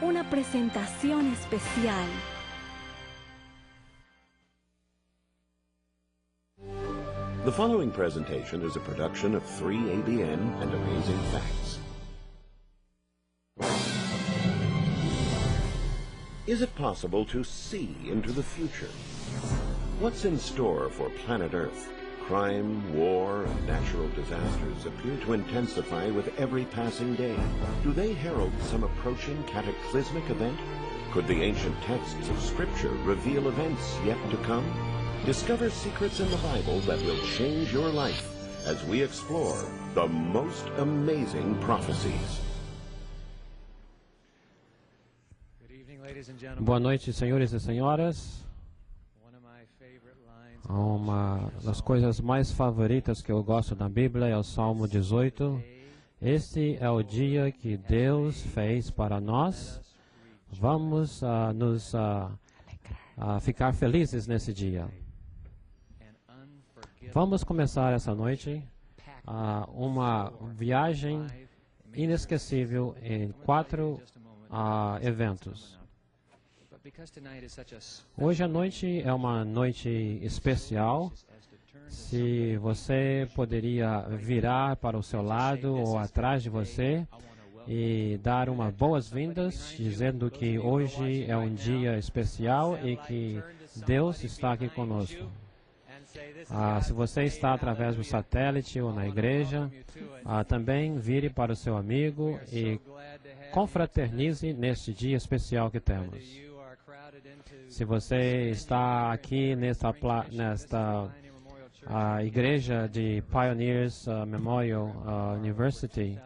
una presentación especial. The following presentation is a production of 3ABN and Amazing Facts. Is it possible to see into the future? What's in store for planet Earth? Crime, war, and natural disasters appear to intensify with every passing day. Do they herald some approaching cataclysmic event? Could the ancient texts of Scripture reveal events yet to come? Discover secrets in the Bible that will change your life as we explore the most amazing prophecies. Boa noite, senhores e senhoras. Uma das coisas mais favoritas que eu gosto da Bíblia é o Salmo 18. Este é o dia que Deus fez para nós. Vamos ficar felizes nesse dia. Vamos começar essa noite uma viagem inesquecível em 4 eventos. Hoje à noite é uma noite especial. Se você poderia virar para o seu lado ou atrás de você e dar uma boas-vindas, dizendo que hoje é um dia especial e que Deus está aqui conosco. Se você está através do satélite ou na igreja, também vire para o seu amigo e confraternize neste dia especial que temos. Se você está aqui nesta igreja de Pioneers Memorial University,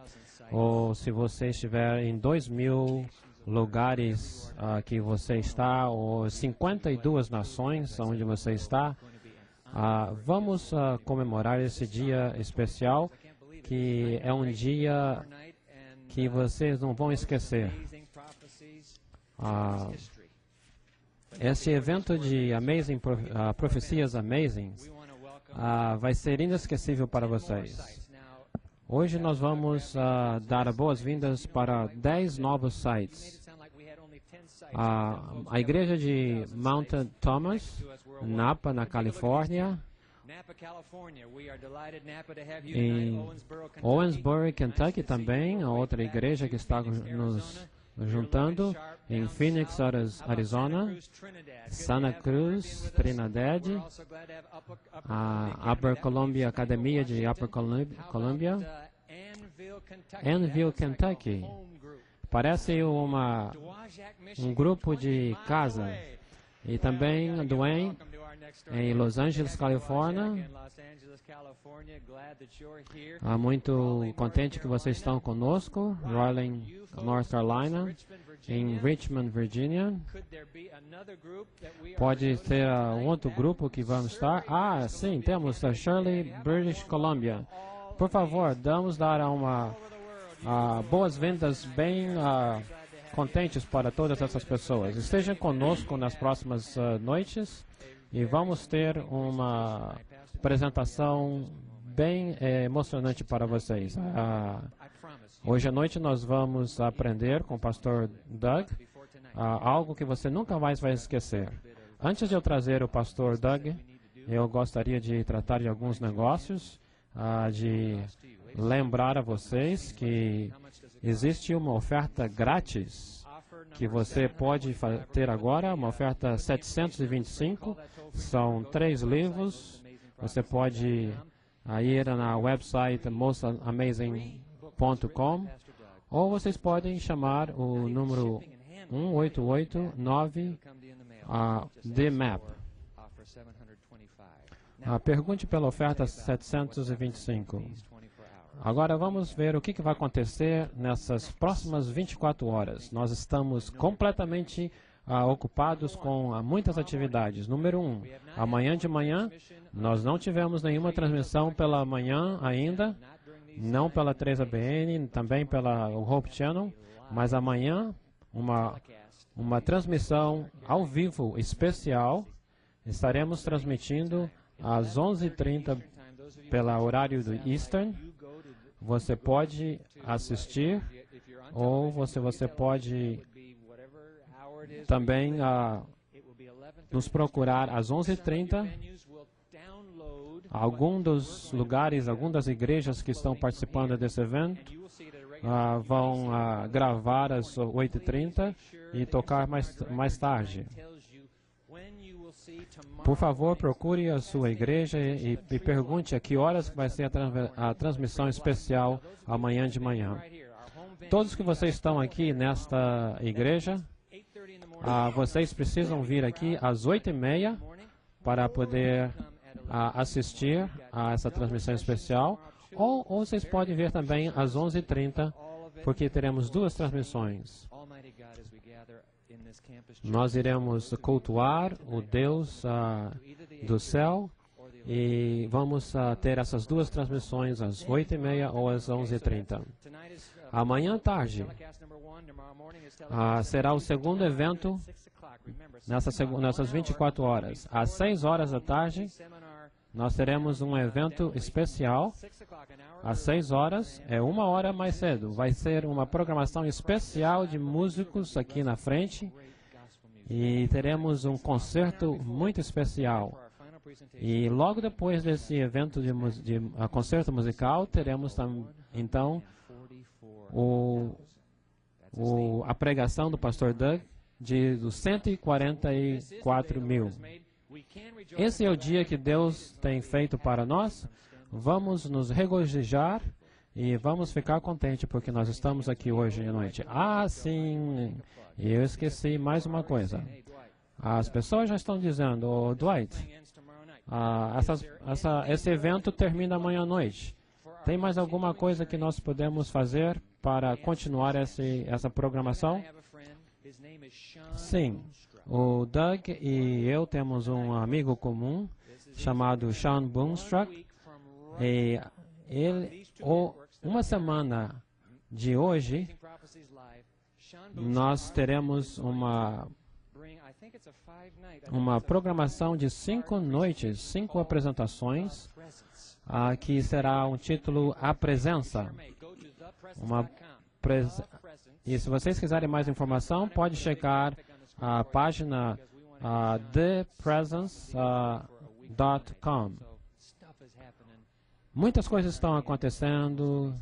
ou se você estiver em 2.000 lugares que você está, ou 52 nações onde você está, vamos comemorar esse dia especial, que é um dia que vocês não vão esquecer. Esse evento de Profecias Amazing vai ser inesquecível para vocês. Hoje nós vamos dar boas-vindas para 10 novos sites. A igreja de Mount Thomas, Napa, na Califórnia. Em Owensboro, Kentucky também, a outra igreja que está nos juntando. Em Phoenix, Arizona. Santa Cruz, Trinidad. A Upper Columbia, Academia de Upper Columbia. Annville, Kentucky. Parece um grupo de casa. E também Duane, em Los Angeles, Califórnia. Muito contente que vocês estão conosco. Raleigh, North Carolina. Em Richmond, Virginia. Pode ser outro grupo que vamos estar. Sim, temos a Shirley, British Columbia. Por favor, vamos dar boas-vindas bem contentes para todas essas pessoas. Estejam conosco nas próximas noites e vamos ter uma apresentação bem emocionante para vocês. Hoje à noite nós vamos aprender com o pastor Doug algo que você nunca mais vai esquecer. Antes de eu trazer o pastor Doug, eu gostaria de tratar de alguns negócios, de lembrar a vocês que existe uma oferta grátis que você pode ter agora, uma oferta 725, são 3 livros. Você pode ir na website mostamazing.com ou vocês podem chamar o número 1-889-DMAP. Pergunte pela oferta 725. Agora vamos ver o que vai acontecer nessas próximas 24 horas. Nós estamos completamente ocupados com muitas atividades. Número 1, amanhã de manhã, nós não tivemos nenhuma transmissão pela manhã ainda, não pela 3ABN, também pela Hope Channel, mas amanhã uma transmissão ao vivo especial. Estaremos transmitindo às 11h30 pelo horário do Eastern. Você pode assistir ou você pode também nos procurar às 11h30. Alguns dos lugares, algumas das igrejas que estão participando desse evento vão gravar às 8h30 e tocar mais tarde. Por favor, procure a sua igreja e pergunte a que horas vai ser a transmissão especial amanhã de manhã. Todos que vocês estão aqui nesta igreja, vocês precisam vir aqui às 8h30 para poder assistir a essa transmissão especial, ou vocês podem vir também às 11h30, porque teremos duas transmissões. Nós iremos cultuar o Deus do céu e vamos ter essas duas transmissões às 8h30 ou às 11h30. Amanhã à tarde será o segundo evento nessas 24 horas. Às 6 horas da tarde, nós teremos um evento especial. Às 6 horas, é 1 hora mais cedo. Vai ser uma programação especial de músicos aqui na frente. E teremos um concerto muito especial. E logo depois desse evento de concerto musical, teremos então a pregação do pastor Doug dos 144 mil. Esse é o dia que Deus tem feito para nós. Vamos nos regozijar e vamos ficar contentes porque nós estamos aqui hoje à noite. Sim, eu esqueci mais uma coisa. As pessoas já estão dizendo, Dwight, esse evento termina amanhã à noite. Tem mais alguma coisa que nós podemos fazer para continuar essa programação? Sim. O Doug e eu temos um amigo comum chamado Sean Boomstruck. E uma semana de hoje, nós teremos uma programação de 5 noites, 5 apresentações, que será um título A Presença. E se vocês quiserem mais informação, pode checar a página thepresence.com. Muitas coisas estão acontecendo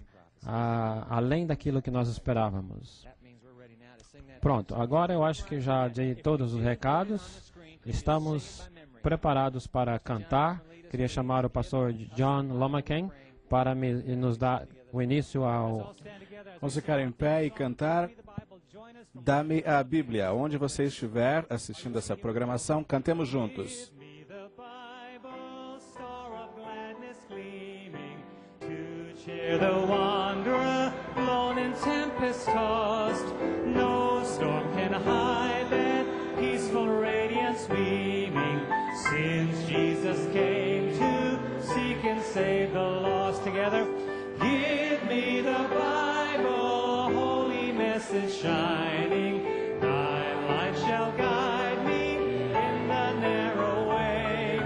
além daquilo que nós esperávamos. Pronto, agora eu acho que já dei todos os recados. Estamos preparados para cantar. Queria chamar o pastor John Lomaken para nos dar o início ao... Vamos ficar em pé e cantar Dá-me a Bíblia. Onde você estiver assistindo essa programação, cantemos juntos. Cheer the wanderer, lone and tempest-tossed. No storm can hide that peaceful radiance beaming. Since Jesus came to seek and save the lost together, give me the Bible, holy message shining. Thy light shall guide me in the narrow way.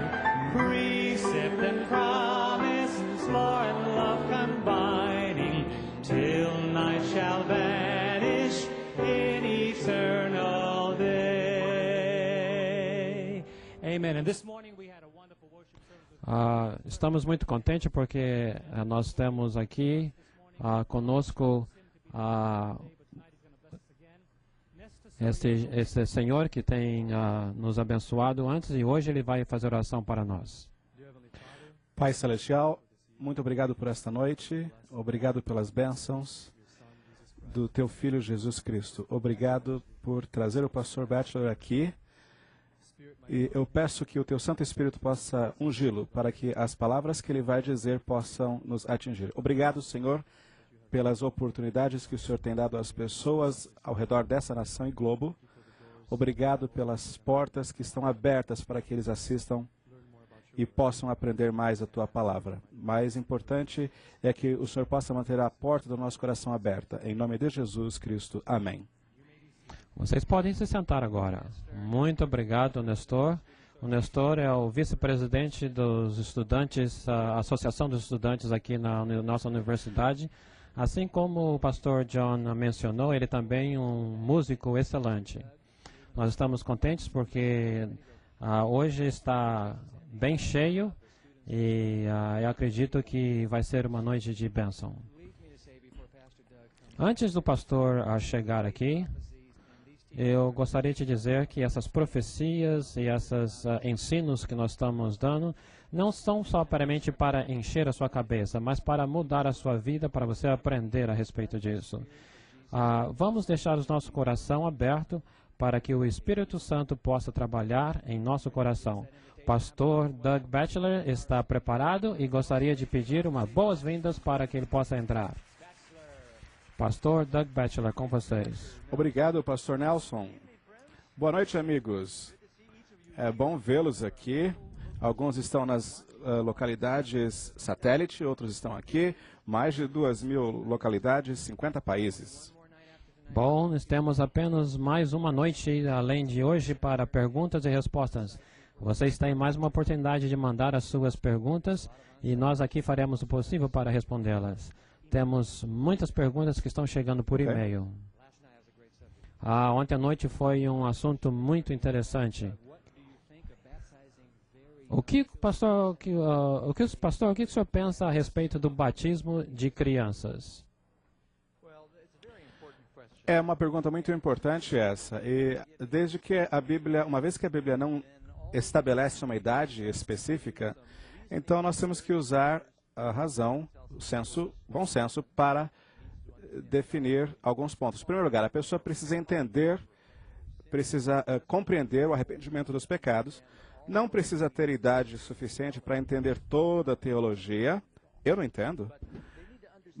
Precept and promise, law and love combining, till night shall vanish in eternal day. Amen. And this morning we had a wonderful worship service. Estamos muito contentes porque nós temos aqui conosco esse Senhor que tem nos abençoado antes e hoje Ele vai fazer oração para nós. Pai Celestial, muito obrigado por esta noite, obrigado pelas bênçãos do Teu Filho Jesus Cristo. Obrigado por trazer o pastor Batchelor aqui. E eu peço que o Teu Santo Espírito possa ungí-lo para que as palavras que Ele vai dizer possam nos atingir. Obrigado, Senhor, pelas oportunidades que o Senhor tem dado às pessoas ao redor dessa nação e globo. Obrigado pelas portas que estão abertas para que eles assistam e possam aprender mais a Tua Palavra. Mais importante é que o Senhor possa manter a porta do nosso coração aberta. Em nome de Jesus Cristo. Amém. Vocês podem se sentar agora. Muito obrigado, Nestor. O Nestor é o vice-presidente dos estudantes, a Associação dos Estudantes aqui na nossa universidade. Assim como o pastor John mencionou, ele também é um músico excelente. Nós estamos contentes porque hoje está bem cheio e eu acredito que vai ser uma noite de bênção. Antes do pastor chegar aqui, eu gostaria de dizer que essas profecias e esses ensinos que nós estamos dando não são só meramente para encher a sua cabeça, mas para mudar a sua vida, para você aprender a respeito disso. Vamos deixar o nosso coração aberto para que o Espírito Santo possa trabalhar em nosso coração. Pastor Doug Batchelor está preparado e gostaria de pedir uma boas-vindas para que ele possa entrar. Pastor Doug Batchelor, com vocês. Obrigado, Pastor Nelson. Boa noite, amigos. É bom vê-los aqui. Alguns estão nas localidades satélite, outros estão aqui. Mais de 2.000 localidades, 50 países. Bom, nós temos apenas mais uma noite, além de hoje, para perguntas e respostas. Vocês têm mais uma oportunidade de mandar as suas perguntas e nós aqui faremos o possível para respondê-las. Temos muitas perguntas que estão chegando por e-mail. Ontem à noite foi um assunto muito interessante. O que o senhor pensa a respeito do batismo de crianças? É uma pergunta muito importante essa. E desde que a Bíblia, uma vez que a Bíblia não estabelece uma idade específica, então nós temos que usar a razão, o bom senso, para definir alguns pontos. Em primeiro lugar, a pessoa precisa entender, precisa compreender o arrependimento dos pecados, não precisa ter idade suficiente para entender toda a teologia, eu não entendo,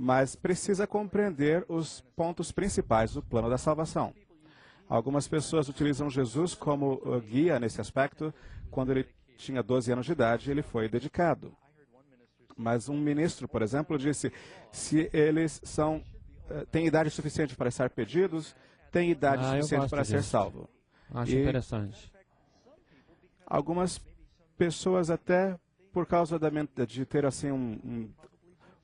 mas precisa compreender os pontos principais do plano da salvação. Algumas pessoas utilizam Jesus como guia nesse aspecto. Quando ele tinha 12 anos de idade, ele foi dedicado. Mas um ministro, por exemplo, disse, se eles têm idade suficiente para estar pedidos, têm idade suficiente para ser salvo. Acho interessante. Algumas pessoas, até por causa de ter assim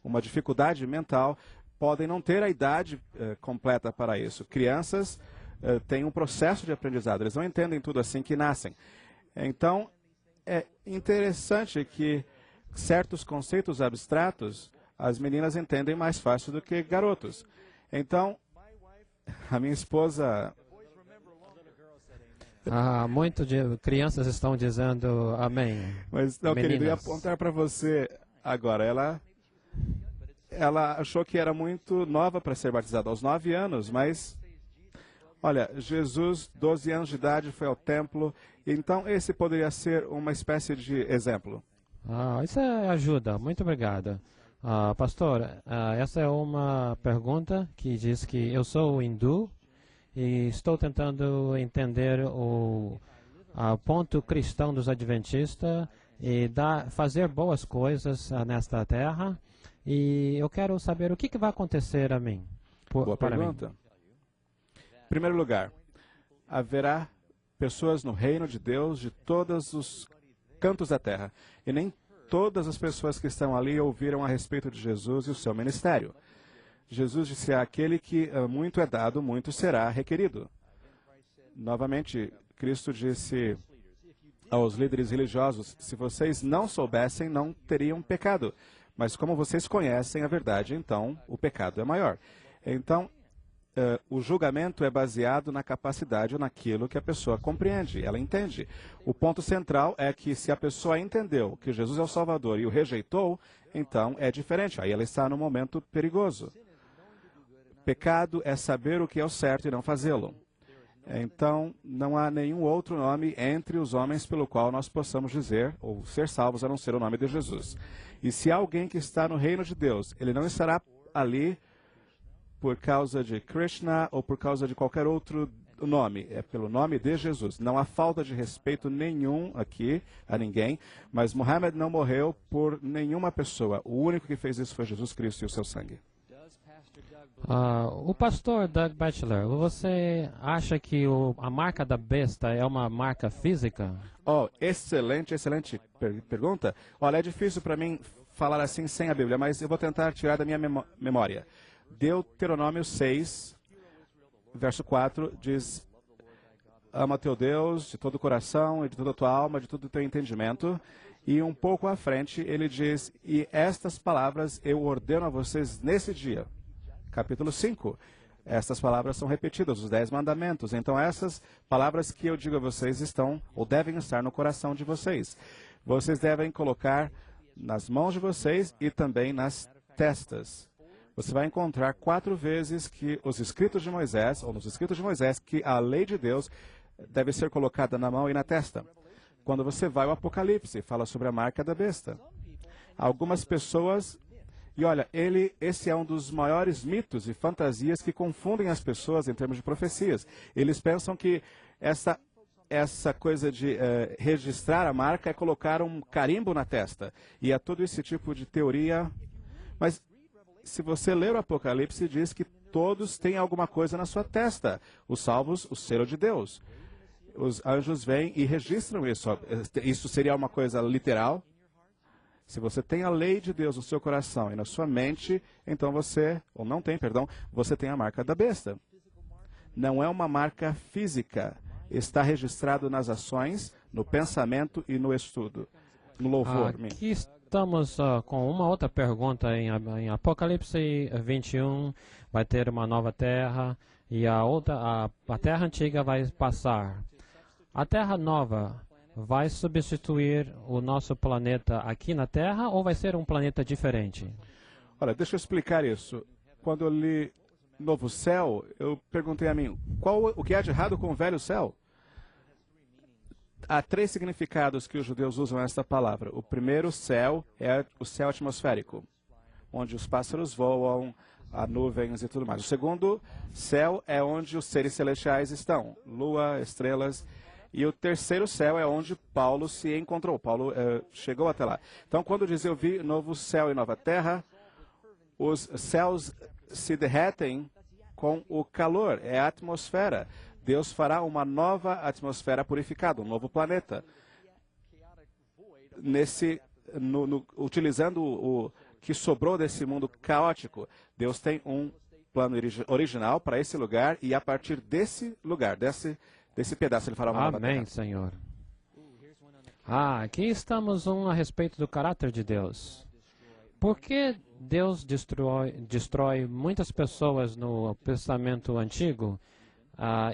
uma dificuldade mental, podem não ter a idade completa para isso. Crianças têm um processo de aprendizado, eles não entendem tudo assim que nascem. Então, é interessante que certos conceitos abstratos as meninas entendem mais fácil do que garotos. Então, a minha esposa... Muito de crianças estão dizendo amém. Mas, não, querido, eu ia apontar para você agora. Ela achou que era muito nova para ser batizada, aos 9 anos, mas... Olha, Jesus, 12 anos de idade, foi ao templo. Então, esse poderia ser uma espécie de exemplo. Isso ajuda. Muito obrigado. Pastor, essa é uma pergunta que diz que eu sou hindu e estou tentando entender o ponto cristão dos adventistas e fazer boas coisas nesta terra. E eu quero saber o que vai acontecer a mim. Boa pergunta. Em primeiro lugar, haverá pessoas no reino de Deus de todos os cantos da terra. E nem todas as pessoas que estão ali ouviram a respeito de Jesus e o seu ministério. Jesus disse, aquele que muito é dado, muito será requerido. Novamente, Cristo disse aos líderes religiosos, se vocês não soubessem, não teriam pecado. Mas como vocês conhecem a verdade, então o pecado é maior. Então, o julgamento é baseado na capacidade ou naquilo que a pessoa compreende, ela entende. O ponto central é que se a pessoa entendeu que Jesus é o Salvador e o rejeitou, então é diferente, aí ela está num momento perigoso. Pecado é saber o que é o certo e não fazê-lo. Então, não há nenhum outro nome entre os homens pelo qual nós possamos dizer ou ser salvos a não ser o nome de Jesus. E se há alguém que está no reino de Deus, ele não estará ali por causa de Krishna ou por causa de qualquer outro nome. É pelo nome de Jesus. Não há falta de respeito nenhum aqui a ninguém, mas Muhammad não morreu por nenhuma pessoa. O único que fez isso foi Jesus Cristo e o seu sangue. O pastor Doug Batchelor, você acha que a marca da besta é uma marca física? Excelente pergunta. Olha, é difícil para mim falar assim sem a Bíblia, mas eu vou tentar tirar da minha memória. Deuteronômio 6, verso 4, diz, ama teu Deus de todo o coração e de toda a tua alma, de todo o teu entendimento. E um pouco à frente ele diz, e estas palavras eu ordeno a vocês nesse dia. Capítulo 5. Estas palavras são repetidas, os 10 mandamentos. Então essas palavras que eu digo a vocês estão, ou devem estar no coração de vocês. Vocês devem colocar nas mãos de vocês e também nas testas. Você vai encontrar 4 vezes que os escritos de Moisés, ou nos escritos de Moisés, que a lei de Deus deve ser colocada na mão e na testa. Quando você vai ao Apocalipse, fala sobre a marca da besta. Algumas pessoas, e olha, esse é um dos maiores mitos e fantasias que confundem as pessoas em termos de profecias. Eles pensam que essa coisa de registrar a marca é colocar um carimbo na testa. E é todo esse tipo de teoria. Mas se você ler o Apocalipse, diz que todos têm alguma coisa na sua testa. Os salvos, o selo de Deus. Os anjos vêm e registram isso. Isso seria uma coisa literal. Se você tem a lei de Deus no seu coração e na sua mente, então você, ou não tem, perdão, você tem a marca da besta. Não é uma marca física. Está registrado nas ações, no pensamento e no estudo. No louvor. Aqui estamos com uma outra pergunta em Apocalipse 21. Vai ter uma nova terra e a terra antiga vai passar. A terra nova vai substituir o nosso planeta aqui na Terra ou vai ser um planeta diferente? Olha, deixa eu explicar isso. Quando eu li Novo Céu, eu perguntei a mim, o que há de errado com o velho céu? Há 3 significados que os judeus usam esta palavra. O primeiro céu é o céu atmosférico, onde os pássaros voam, há nuvens e tudo mais. O segundo céu é onde os seres celestiais estão, lua, estrelas. E o terceiro céu é onde Paulo se encontrou. Paulo chegou até lá. Então, quando diz eu vi novo céu e nova terra, os céus se derretem com o calor. É a atmosfera. Deus fará uma nova atmosfera purificada, um novo planeta. Utilizando o que sobrou desse mundo caótico, Deus tem um plano original para esse lugar e a partir desse lugar, desse pedaço, ele fará uma nova terra. Amém, Senhor. Aqui estamos a respeito do caráter de Deus. Por que Deus destrói muitas pessoas no Testamento Antigo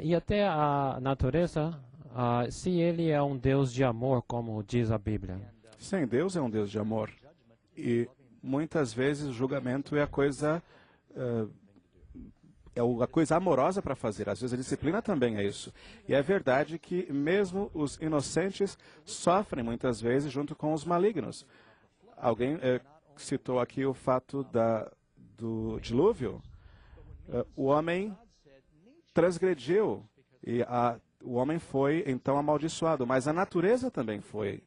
e até a natureza, se Ele é um Deus de amor, como diz a Bíblia? Sim, Deus é um Deus de amor. E muitas vezes o julgamento é a coisa amorosa para fazer. Às vezes a disciplina também é isso. E é verdade que mesmo os inocentes sofrem muitas vezes junto com os malignos. Alguém citou aqui o fato do dilúvio. O homem transgrediu e o homem foi então amaldiçoado, mas a natureza também foi.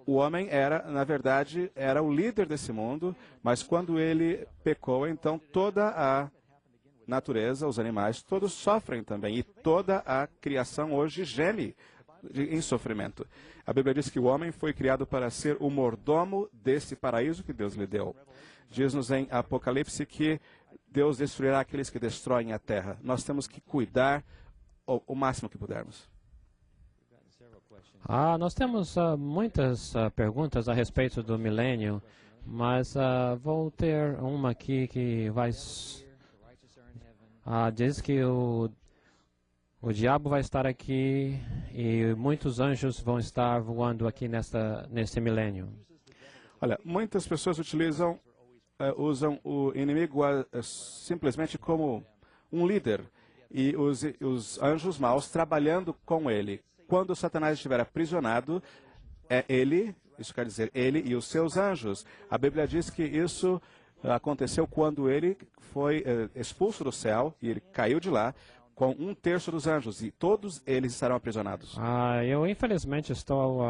O homem na verdade, era o líder desse mundo, mas quando ele pecou, então toda a natureza, os animais, todos sofrem também. E toda a criação hoje geme em sofrimento. A Bíblia diz que o homem foi criado para ser o mordomo desse paraíso que Deus lhe deu. Diz-nos em Apocalipse que Deus destruirá aqueles que destroem a terra. Nós temos que cuidar o máximo que pudermos. Nós temos muitas perguntas a respeito do milênio, mas vou ter uma aqui que vai... diz que o diabo vai estar aqui e muitos anjos vão estar voando aqui nesse milênio. Olha, muitas pessoas usam o inimigo simplesmente como um líder e os anjos maus trabalhando com ele. Quando Satanás estiver aprisionado, isso quer dizer, ele e os seus anjos. A Bíblia diz que isso aconteceu quando ele foi expulso do céu e ele caiu de lá com 1/3 dos anjos e todos eles estarão aprisionados. Eu infelizmente estou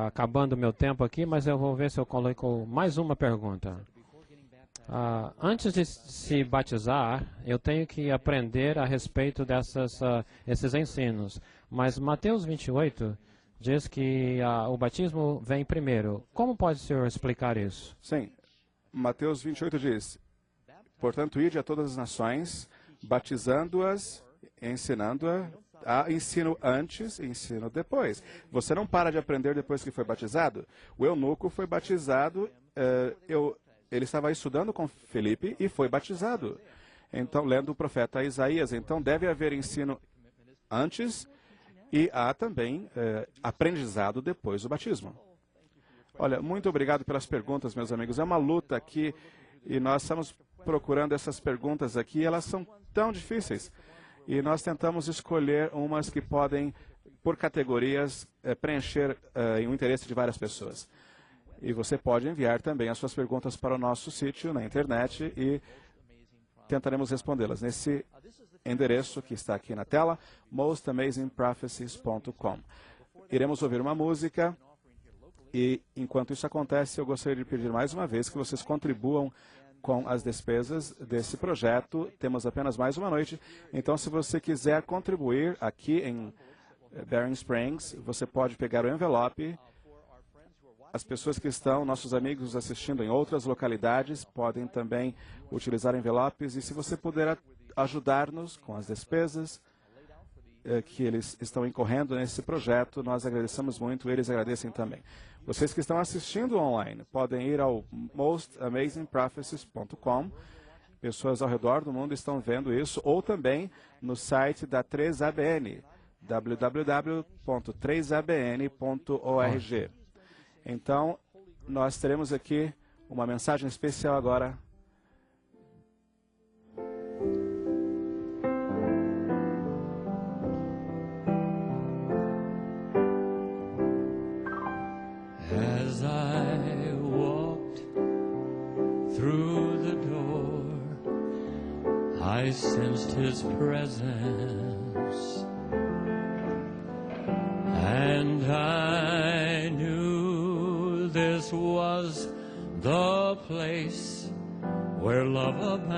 acabando meu tempo aqui, mas eu vou ver se eu coloco mais uma pergunta. Antes de se batizar, eu tenho que aprender a respeito desses ensinos. Mas Mateus 28 diz que o batismo vem primeiro. Como pode o senhor explicar isso? Sim. Mateus 28 diz, portanto, ide a todas as nações, batizando-as ensinando a ensino antes e ensino depois. Você não para de aprender depois que foi batizado. O eunuco foi batizado, ele estava estudando com Felipe e foi batizado. Então, lendo o profeta Isaías. Então, deve haver ensino antes e há também aprendizado depois do batismo. Olha, muito obrigado pelas perguntas, meus amigos. É uma luta aqui e nós estamos procurando essas perguntas aqui. Elas são tão difíceis. E nós tentamos escolher umas que podem, por categorias, preencher o interesse de várias pessoas. E você pode enviar também as suas perguntas para o nosso sítio na internet e tentaremos respondê-las nesse endereço que está aqui na tela, mostamazingprophecies.com. Iremos ouvir uma música e, enquanto isso acontece, eu gostaria de pedir mais uma vez que vocês contribuam com as despesas desse projeto. Temos apenas mais uma noite, então se você quiser contribuir aqui em Barron Springs, você pode pegar o envelope. As pessoas que estão, nossos amigos assistindo em outras localidades, podem também utilizar envelopes. E se você puder ajudar-nos com as despesas que eles estão incorrendo nesse projeto, nós agradecemos muito, eles agradecem também. Vocês que estão assistindo online, podem ir ao mostamazingprophecies.com. Pessoas ao redor do mundo estão vendo isso, ou também no site da 3ABN, www.3abn.org. Então, nós teremos aqui uma mensagem especial agora. As I walked through the door, I sensed His presence, and I knew this was the place where love abounds.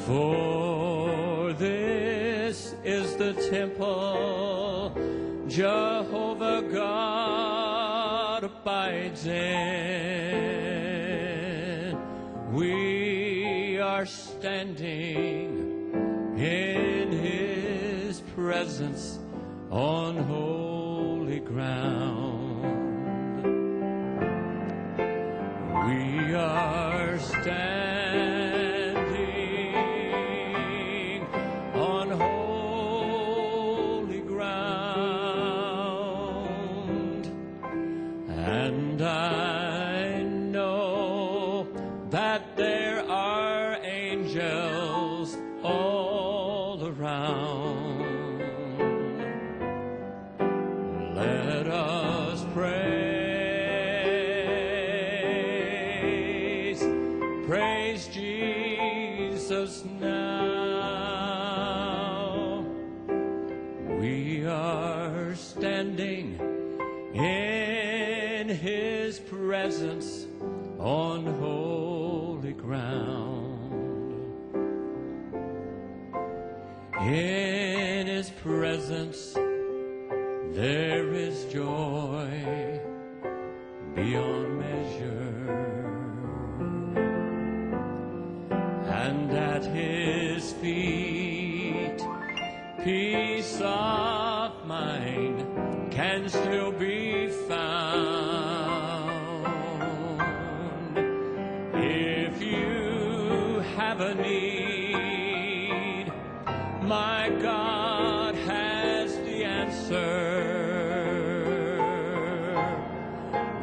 For this is the temple Jehovah God abides in. We are standing in His presence on holy ground. We are standing on holy ground, and I know that there are angels all around. Let us praise Jesus now. We are standing in His presence on holy ground. In His presence there is joy beyond measure, and at His feet peace of mind can still be found. If you have a need, my God has the answer.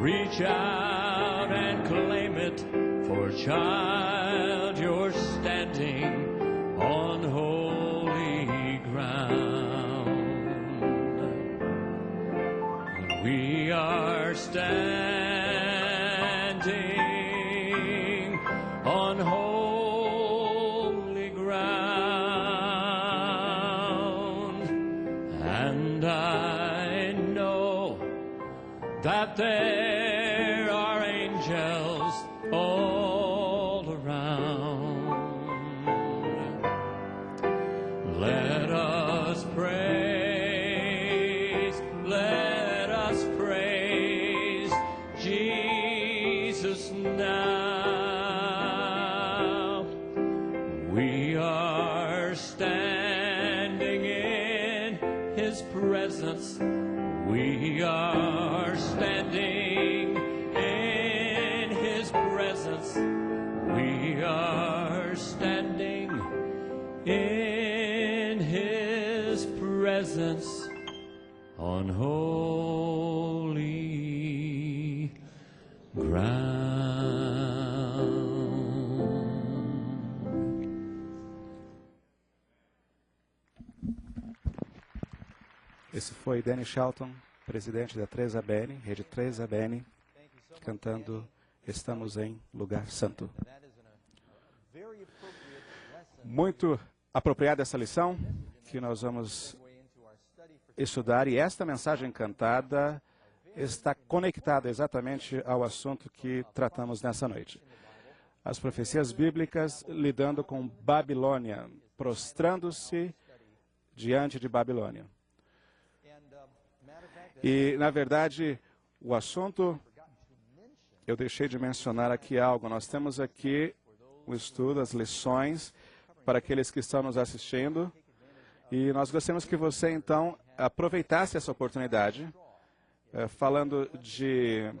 Reach out and claim it, for child, you're standing on holy ground. We are standing on holy ground, and I know that there are angels all around. We are standing in His presence. We are standing in His presence. We are standing in His presence on holy ground. Esse foi Danny Shelton, presidente da 3ABN, Rede 3ABN, cantando Estamos em Lugar Santo. Muito apropriada essa lição que nós vamos estudar, e esta mensagem cantada está conectada exatamente ao assunto que tratamos nessa noite. As profecias bíblicas lidando com Babilônia, prostrando-se diante de Babilônia. E, na verdade, o assunto, eu deixei de mencionar aqui algo. Nós temos aqui o estudo, as lições, para aqueles que estão nos assistindo. E nós gostaríamos que você, então, aproveitasse essa oportunidade, falando de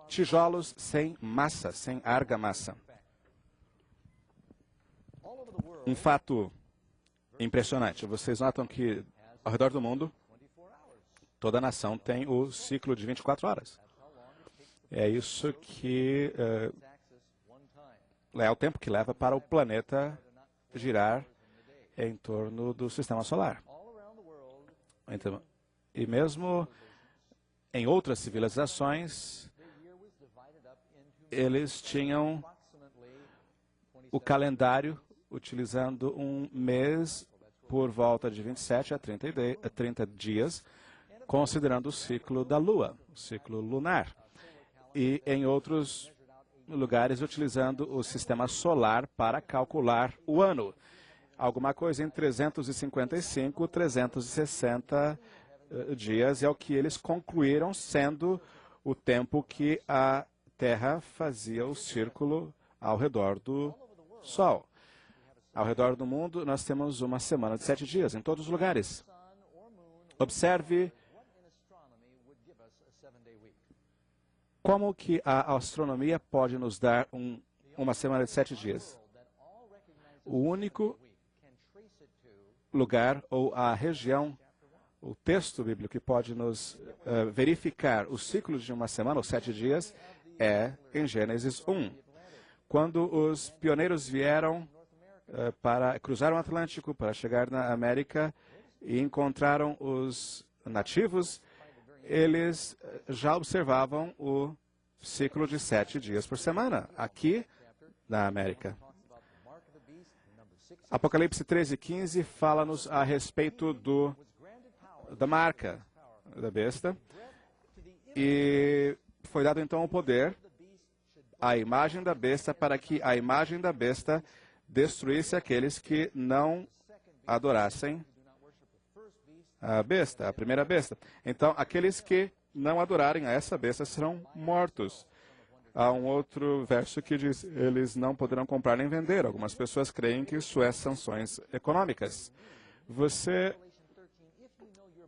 tijolos sem massa, sem argamassa. Um fato impressionante. Vocês notam que, ao redor do mundo, toda nação tem o ciclo de 24 horas. É isso que é o tempo que leva para o planeta girar em torno do sistema solar. Então, e mesmo em outras civilizações, eles tinham o calendário utilizando um mês por volta de 27 a 30 dias, considerando o ciclo da Lua, o ciclo lunar. E em outros lugares utilizando o sistema solar para calcular o ano. Alguma coisa em 355, 360 dias é o que eles concluíram sendo o tempo que a Terra fazia o círculo ao redor do Sol. Ao redor do mundo, nós temos uma semana de 7 dias, em todos os lugares. Observe como que a astronomia pode nos dar uma semana de 7 dias. O único lugar ou a região, o texto bíblico que pode nos verificar o ciclo de uma semana, ou 7 dias, é em Gênesis 1. Quando os pioneiros vieram para cruzar o Atlântico, para chegar na América e encontraram os nativos, eles já observavam o ciclo de 7 dias por semana, aqui na América. Apocalipse 13:15 fala-nos a respeito da marca da besta, e foi dado então o poder à imagem da besta para que a imagem da besta destruísse aqueles que não adorassem a besta, a primeira besta. Então, aqueles que não adorarem a essa besta serão mortos. Há um outro verso que diz, eles não poderão comprar nem vender. Algumas pessoas creem que isso é sanções econômicas. Você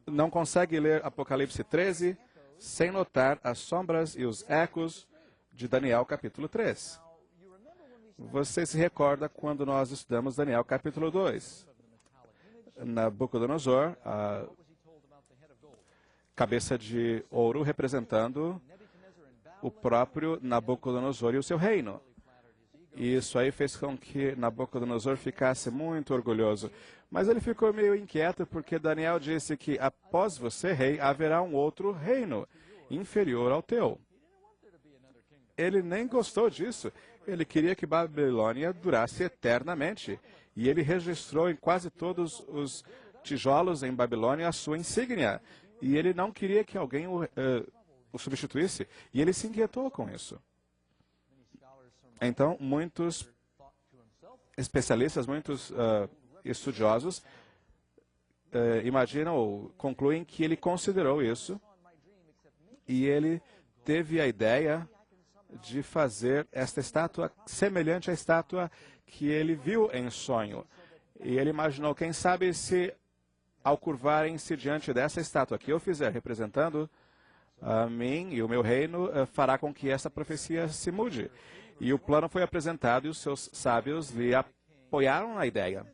não consegue ler Apocalipse 13 sem notar as sombras e os ecos de Daniel capítulo 3. Você se recorda quando nós estudamos Daniel capítulo 2. Nabucodonosor, a cabeça de ouro representando o próprio Nabucodonosor e o seu reino. E isso aí fez com que Nabucodonosor ficasse muito orgulhoso. Mas ele ficou meio inquieto porque Daniel disse que após você, rei, haverá um outro reino inferior ao teu. Ele nem gostou disso. Ele queria que Babilônia durasse eternamente. E ele registrou em quase todos os tijolos em Babilônia a sua insígnia. E ele não queria que alguém o substituísse. E ele se inquietou com isso. Então, muitos especialistas, muitos estudiosos imaginam ou concluem que ele considerou isso. E ele teve a ideia de fazer esta estátua semelhante à estátua que ele viu em sonho. E ele imaginou, quem sabe se ao curvarem-se diante dessa estátua que eu fizer, representando a mim e o meu reino, fará com que essa profecia se mude. E o plano foi apresentado e os seus sábios lhe apoiaram na ideia.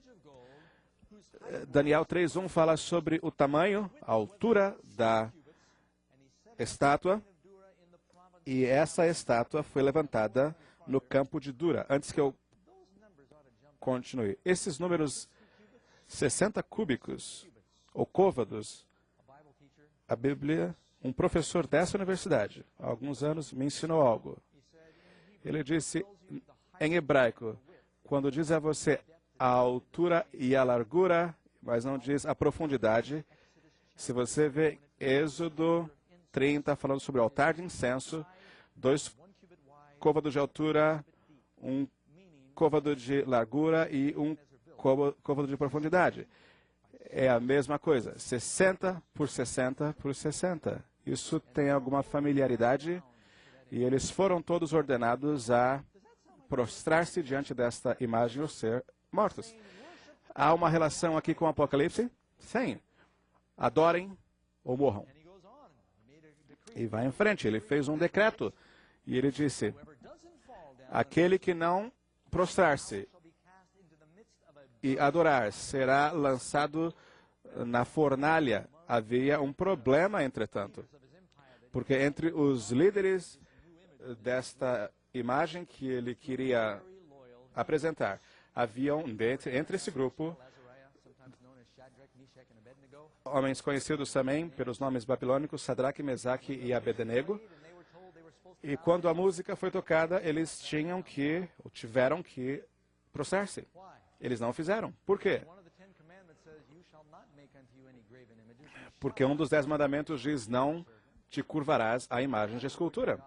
Daniel 3:1 fala sobre o tamanho, a altura da estátua. E essa estátua foi levantada no campo de Dura. Antes que eu continue, esses números 60 cúbicos, ou côvados, a Bíblia, um professor dessa universidade, há alguns anos, me ensinou algo. Ele disse, em hebraico, quando diz a você a altura e a largura, mas não diz a profundidade, se você vê Êxodo 30, falando sobre o altar de incenso, 2 côvados de altura, 1 côvado de largura e 1 côvado de profundidade. É a mesma coisa, 60 por 60 por 60. Isso tem alguma familiaridade e eles foram todos ordenados a prostrar-se diante desta imagem ou ser mortos. Há uma relação aqui com o Apocalipse? Sim. Adorem ou morram. E vai em frente, ele fez um decreto e ele disse, aquele que não prostrar-se e adorar será lançado na fornalha. Havia um problema, entretanto, porque entre os líderes desta imagem que ele queria apresentar, haviam entre esse grupo homens conhecidos também pelos nomes babilônicos, Sadraque, Mesaque e Abednego. E quando a música foi tocada, eles tiveram que prostrar-se. Eles não fizeram. Por quê? Porque um dos 10 mandamentos diz, não te curvarás à imagem de escultura.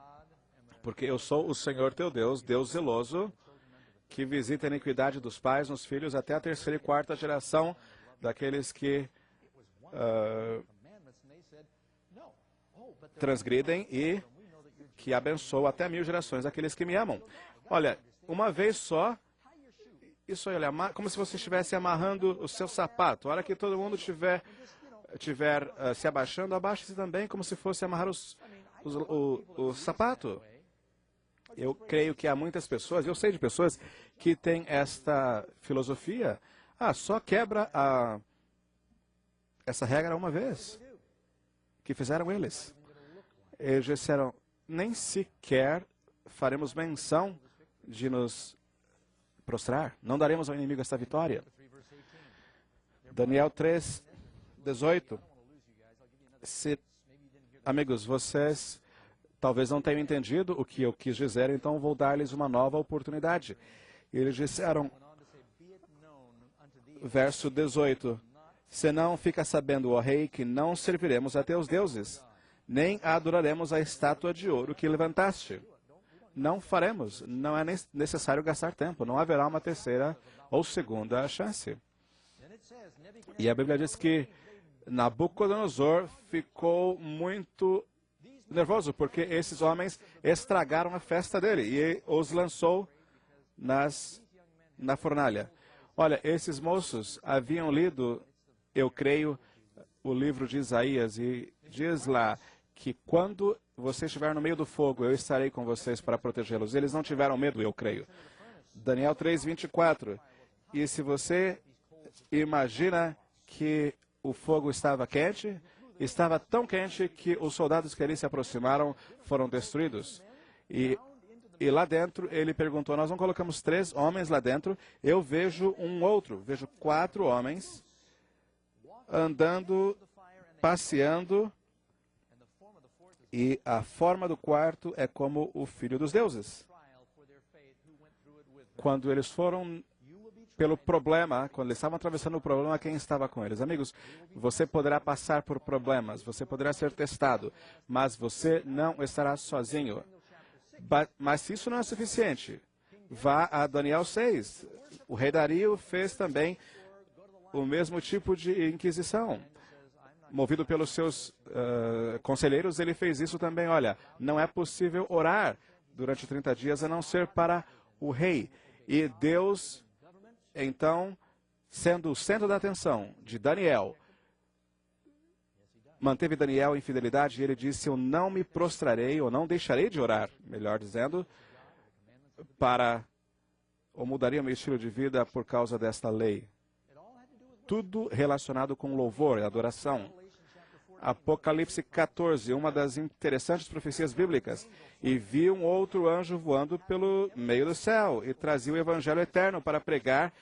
Porque eu sou o Senhor teu Deus, Deus zeloso, que visita a iniquidade dos pais nos filhos até a 3ª e 4ª geração daqueles que transgridem e que abençoa até 1000 gerações daqueles que me amam. Olha, uma vez só, isso aí, olha, como se você estivesse amarrando o seu sapato. A hora que todo mundo estiver se abaixando, abaixe-se também, como se fosse amarrar o sapato. Eu creio que há muitas pessoas, eu sei de pessoas que têm esta filosofia. Só quebra essa regra uma vez. Que fizeram eles. Eles disseram, nem sequer faremos menção de nos prostrar. Não daremos ao inimigo esta vitória. Daniel 3:18. Amigos, vocês talvez não tenham entendido o que eu quis dizer, então vou dar-lhes uma nova oportunidade. Eles disseram, verso 18, senão fica sabendo, ó rei, que não serviremos a teus deuses, nem adoraremos a estátua de ouro que levantaste. Não faremos, não é necessário gastar tempo, não haverá uma terceira ou segunda chance. E a Bíblia diz que Nabucodonosor ficou muito nervoso, porque esses homens estragaram a festa dele e os lançou na fornalha. Olha, esses moços haviam lido, eu creio, o livro de Isaías e diz lá que quando você estiver no meio do fogo, eu estarei com vocês para protegê-los. Eles não tiveram medo, eu creio. Daniel 3:24. E se você imagina que o fogo estava quente, estava tão quente que os soldados que ali se aproximaram foram destruídos. E lá dentro, ele perguntou, nós não colocamos 3 homens lá dentro, eu vejo vejo 4 homens andando, passeando, e a forma do quarto é como o Filho dos Deuses. Quando eles foram pelo problema, quando eles estavam atravessando o problema, quem estava com eles? Amigos, você poderá passar por problemas, você poderá ser testado, mas você não estará sozinho. Mas se isso não é suficiente, vá a Daniel 6. O rei Dario fez também o mesmo tipo de inquisição. Movido pelos seus conselheiros, ele fez isso também. Olha, não é possível orar durante 30 dias, a não ser para o rei. E Deus, então, sendo o centro da atenção de Daniel, manteve Daniel em fidelidade e ele disse: eu não me prostrarei, ou não deixarei de orar, melhor dizendo, ou mudaria meu estilo de vida por causa desta lei. Tudo relacionado com louvor e adoração. Apocalipse 14, uma das interessantes profecias bíblicas. E vi um outro anjo voando pelo meio do céu e trazia o evangelho eterno para pregar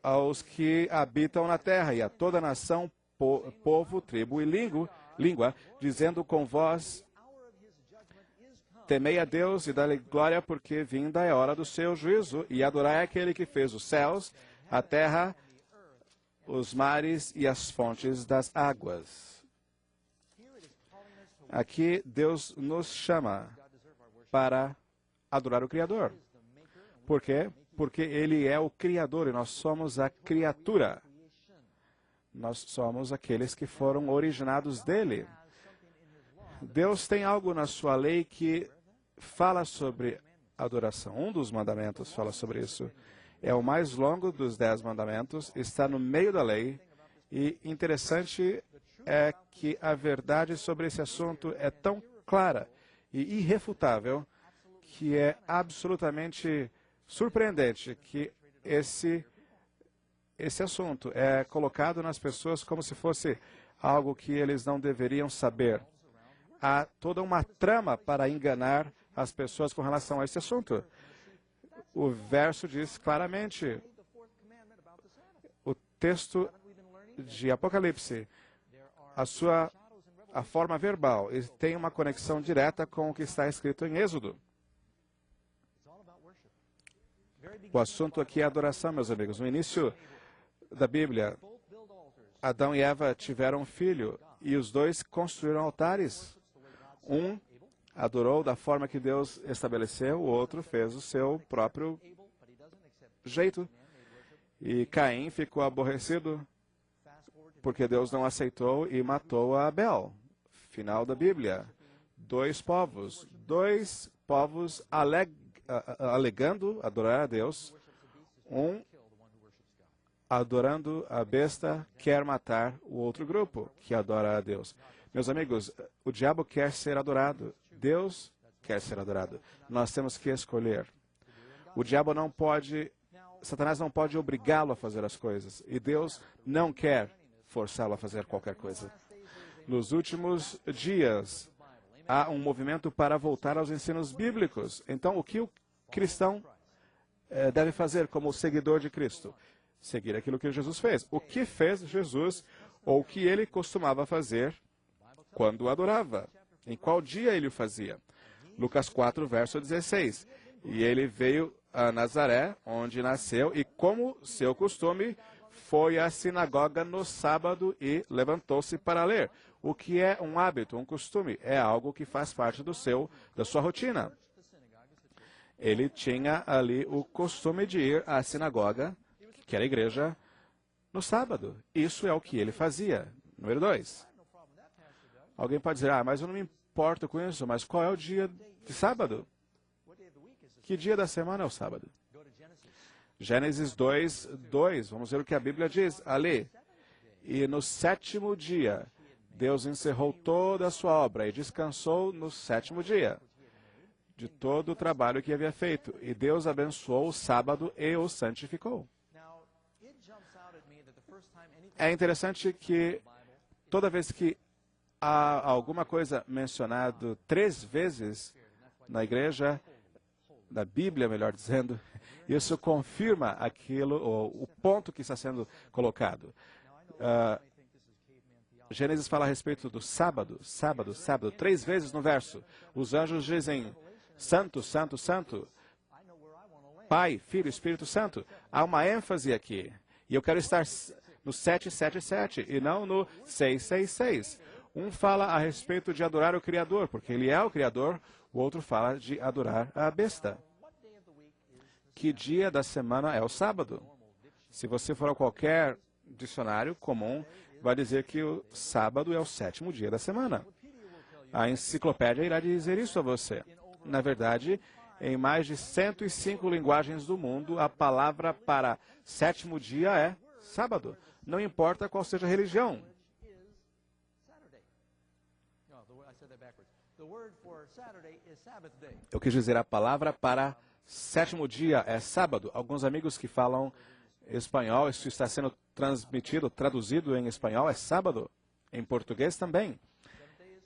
aos que habitam na terra e a toda nação, povo, tribo e língua, dizendo com voz: temei a Deus e dá-lhe glória, porque vinda é a hora do seu juízo, e adorai aquele que fez os céus, a terra, os mares e as fontes das águas. Aqui Deus nos chama para adorar o Criador. Por quê? Porque Ele é o Criador e nós somos a criatura. Nós somos aqueles que foram originados dele. Deus tem algo na sua lei que fala sobre adoração. Um dos mandamentos fala sobre isso. É o mais longo dos 10 mandamentos, está no meio da lei. E interessante é que a verdade sobre esse assunto é tão clara e irrefutável que é absolutamente surpreendente que esse assunto é colocado nas pessoas como se fosse algo que eles não deveriam saber. Há toda uma trama para enganar as pessoas com relação a esse assunto. O verso diz claramente, o texto de Apocalipse, a forma verbal, tem uma conexão direta com o que está escrito em Êxodo. O assunto aqui é adoração, meus amigos. No início da Bíblia, Adão e Eva tiveram um filho e os dois construíram altares. Um adorou da forma que Deus estabeleceu, o outro fez o seu próprio jeito. E Caim ficou aborrecido porque Deus não aceitou e matou a Abel. Final da Bíblia. Dois povos alegando adorar a Deus. Um adorando a besta quer matar o outro grupo que adora a Deus. Meus amigos, o diabo quer ser adorado. Deus quer ser adorado. Nós temos que escolher. O diabo não pode, Satanás não pode obrigá-lo a fazer as coisas. E Deus não quer forçá-lo a fazer qualquer coisa. Nos últimos dias, há um movimento para voltar aos ensinos bíblicos. Então, o que o cristão deve fazer como seguidor de Cristo? Seguir aquilo que Jesus fez. O que fez Jesus, ou o que ele costumava fazer quando adorava? Em qual dia ele o fazia? Lucas 4, verso 16. E ele veio a Nazaré, onde nasceu, e como seu costume, foi à sinagoga no sábado e levantou-se para ler. O que é um hábito, um costume? É algo que faz parte da sua rotina. Ele tinha ali o costume de ir à sinagoga, que era a igreja, no sábado. Isso é o que ele fazia. Número 2. Alguém pode dizer, mas eu não me importo com isso, mas qual é o dia de sábado? Que dia da semana é o sábado? Gênesis 2, 2. Vamos ver o que a Bíblia diz ali. E no 7º dia, Deus encerrou toda a sua obra e descansou no 7º dia de todo o trabalho que havia feito. E Deus abençoou o sábado e o santificou. É interessante que toda vez que há alguma coisa mencionado 3 vezes na igreja, na Bíblia, melhor dizendo, isso confirma aquilo, o ponto que está sendo colocado. Gênesis fala a respeito do sábado, 3 vezes no verso. Os anjos dizem, Santo, Santo, Santo, Pai, Filho, Espírito Santo. Há uma ênfase aqui. E eu quero estar no 777 e não no 666. Um fala a respeito de adorar o Criador, porque Ele é o Criador. O outro fala de adorar a besta. Que dia da semana é o sábado? Se você for a qualquer dicionário comum, vai dizer que o sábado é o 7º dia da semana. A enciclopédia irá dizer isso a você. Na verdade, em mais de 105 linguagens do mundo, a palavra para sétimo dia é sábado. Não importa qual seja a religião. Eu quis dizer, a palavra para sétimo dia é sábado. Alguns amigos que falam espanhol, isso está sendo transmitido, traduzido em espanhol, é sábado. Em português também.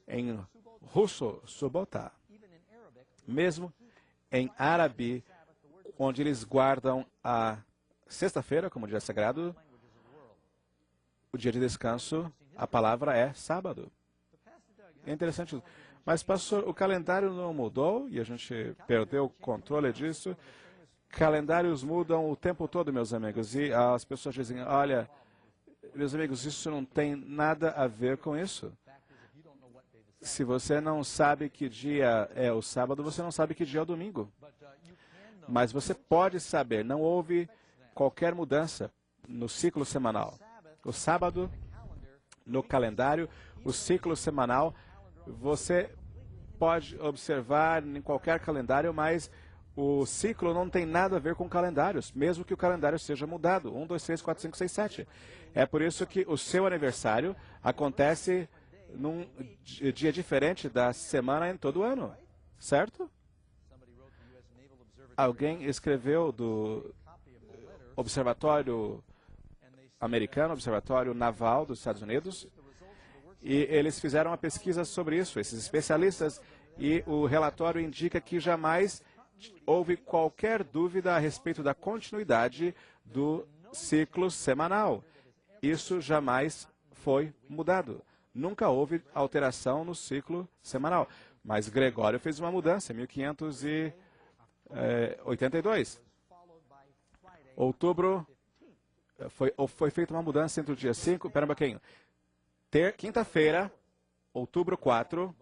Em russo, subota. Mesmo em árabe, onde eles guardam a sexta-feira como dia sagrado, o dia de descanso, a palavra é sábado. É interessante. Mas, pastor, o calendário não mudou e a gente perdeu o controle disso. Calendários mudam o tempo todo, meus amigos. E as pessoas dizem, olha, meus amigos, isso não tem nada a ver com isso. Se você não sabe que dia é o sábado, você não sabe que dia é o domingo. Mas você pode saber, não houve qualquer mudança no ciclo semanal. O sábado, no calendário, o ciclo semanal, você pode observar em qualquer calendário, mas o ciclo não tem nada a ver com calendários, mesmo que o calendário seja mudado. 1, 2, 3, 4, 5, 6, 7. É por isso que o seu aniversário acontece num dia diferente da semana em todo ano, certo? Alguém escreveu do Observatório Americano, Observatório Naval dos Estados Unidos, e eles fizeram uma pesquisa sobre isso, esses especialistas, e o relatório indica que jamais houve qualquer dúvida a respeito da continuidade do ciclo semanal. Isso jamais foi mudado. Nunca houve alteração no ciclo semanal. Mas Gregório fez uma mudança em 1582. Outubro, foi feita uma mudança entre o dia 5, espera um pouquinho. Quinta-feira, outubro 4,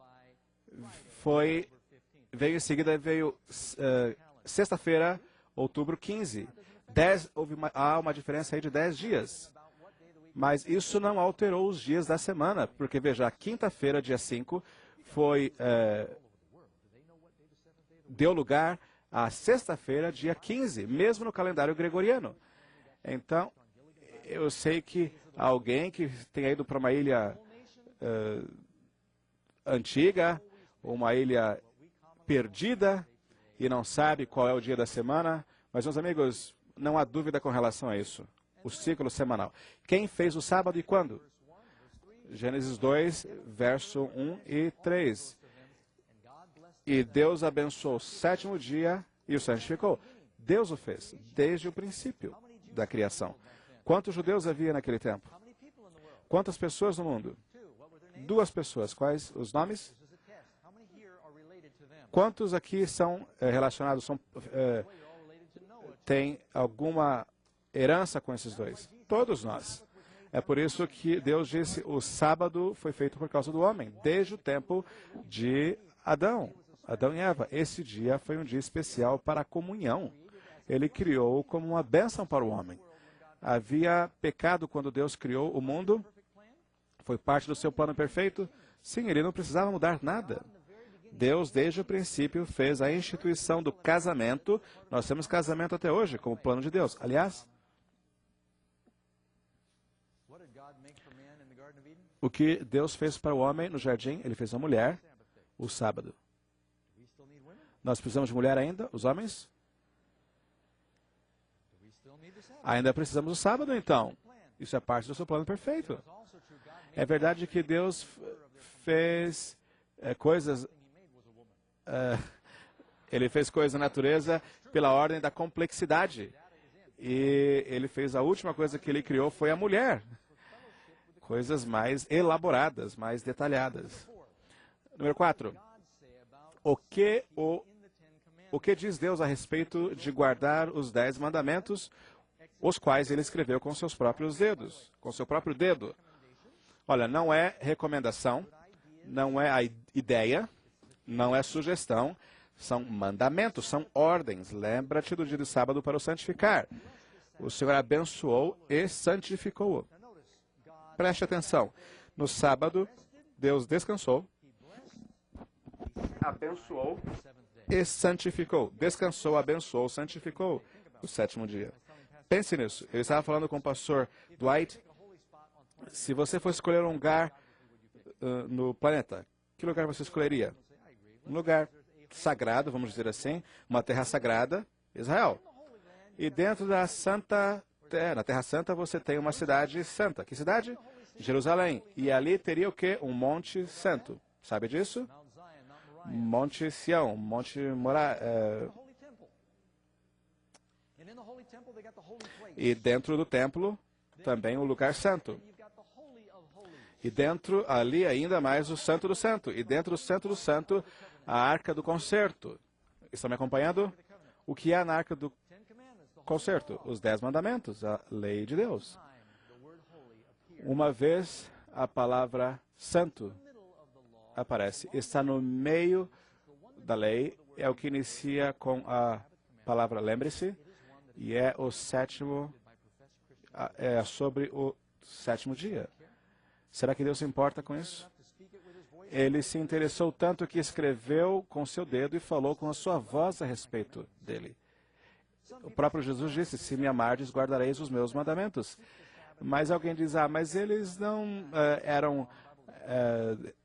veio em seguida, sexta-feira, outubro 15. Há uma diferença aí de 10 dias. Mas isso não alterou os dias da semana, porque, veja, a quinta-feira, dia 5, deu lugar à sexta-feira, dia 15, mesmo no calendário gregoriano. Então, eu sei que alguém que tenha ido para uma ilha antiga, ou uma ilha perdida, e não sabe qual é o dia da semana, mas, meus amigos, não há dúvida com relação a isso. O ciclo semanal. Quem fez o sábado e quando? Gênesis 2, verso 1 e 3. E Deus abençoou o sétimo dia e o santificou. Deus o fez desde o princípio da criação. Quantos judeus havia naquele tempo? Quantas pessoas no mundo? 2 pessoas. Quais os nomes? Quantos aqui são relacionados, têm alguma herança com esses 2? Todos nós. É por isso que Deus disse, o sábado foi feito por causa do homem, desde o tempo de Adão e Eva. Esse dia foi um dia especial para a comunhão. Ele criou como uma bênção para o homem. Havia pecado quando Deus criou o mundo? Foi parte do seu plano perfeito? Sim, ele não precisava mudar nada. Deus, desde o princípio, fez a instituição do casamento. Nós temos casamento até hoje, como plano de Deus. Aliás, o que Deus fez para o homem no jardim, ele fez a mulher, o sábado. Nós precisamos de mulher ainda, os homens? Ainda precisamos do sábado, então. Isso é parte do seu plano perfeito. É verdade que Deus fez coisas... ele fez coisas na natureza pela ordem da complexidade. E ele fez a última coisa que ele criou foi a mulher. Coisas mais elaboradas, mais detalhadas. Número 4. O que diz Deus a respeito de guardar os 10 mandamentos, os quais ele escreveu com seus próprios dedos, com seu próprio dedo? Olha, não é recomendação, não é a ideia, não é sugestão, são mandamentos, são ordens. Lembra-te do dia de sábado para o santificar. O Senhor abençoou e santificou-o. Preste atenção. No sábado, Deus descansou, abençoou e santificou. Descansou, abençoou, santificou o sétimo dia. Pense nisso. Eu estava falando com o pastor Dwight. Se você fosse escolher um lugar no planeta, que lugar você escolheria? Um lugar sagrado, vamos dizer assim, uma terra sagrada, Israel. E dentro da Santa Terra, na Terra Santa, você tem uma cidade santa. Que cidade? Jerusalém. E ali teria o quê? Um monte santo. Sabe disso? Monte Sião, Monte E dentro do templo, também o lugar santo. E dentro, ali ainda mais o Santo do Santo. E dentro do Santo do Santo, a Arca do Concerto. Estão me acompanhando? O que há na Arca do Concerto? Os 10 mandamentos, a lei de Deus. Uma vez a palavra santo aparece, está no meio da lei, é o que inicia com a palavra lembre-se, e é o sétimo, é sobre o sétimo dia. Será que Deus se importa com isso? Ele se interessou tanto que escreveu com seu dedo e falou com a sua voz a respeito dele. O próprio Jesus disse, se me amardes, guardareis os meus mandamentos. Mas alguém diz, mas eles não eram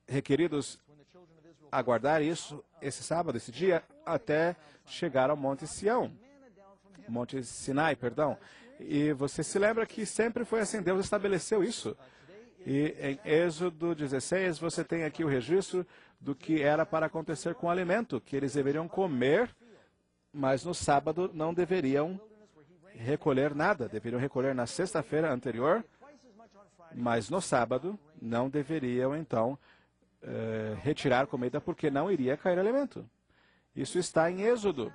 requeridos a guardar isso, esse sábado, esse dia, até chegar ao Monte Sião. Monte Sinai, perdão. E você se lembra que sempre foi assim, Deus estabeleceu isso. E em Êxodo 16, você tem aqui o registro do que era para acontecer com o alimento, que eles deveriam comer, mas no sábado não deveriam recolher nada. Deveriam recolher na sexta-feira anterior, mas no sábado não deveriam, então, retirar comida, porque não iria cair alimento. Isso está em Êxodo.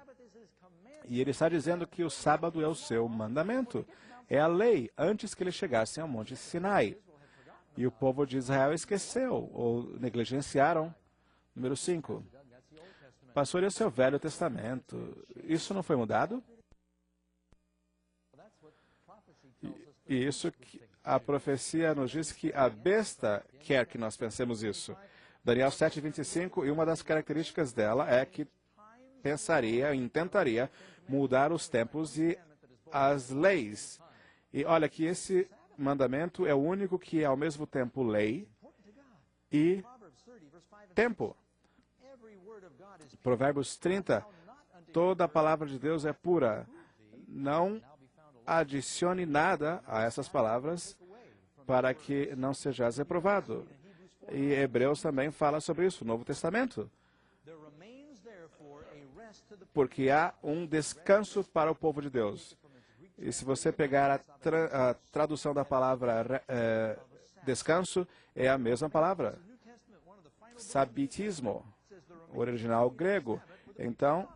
E ele está dizendo que o sábado é o seu mandamento. É a lei, antes que eles chegassem ao Monte Sinai. E o povo de Israel esqueceu, ou negligenciaram. Número 5. Pastor, esse é o Velho Testamento. Isso não foi mudado? E isso que a profecia nos diz que a besta quer que nós pensemos isso. Daniel 7:25, e uma das características dela é que pensaria, intentaria mudar os tempos e as leis. E olha que esse mandamento é o único que é ao mesmo tempo lei e tempo. Provérbios 30, toda a palavra de Deus é pura. Não adicione nada a essas palavras para que não sejais reprovado. E Hebreus também fala sobre isso, o Novo Testamento. Porque há um descanso para o povo de Deus. E se você pegar a tradução da palavra descanso, é a mesma palavra. Sabitismo, o original grego. Então,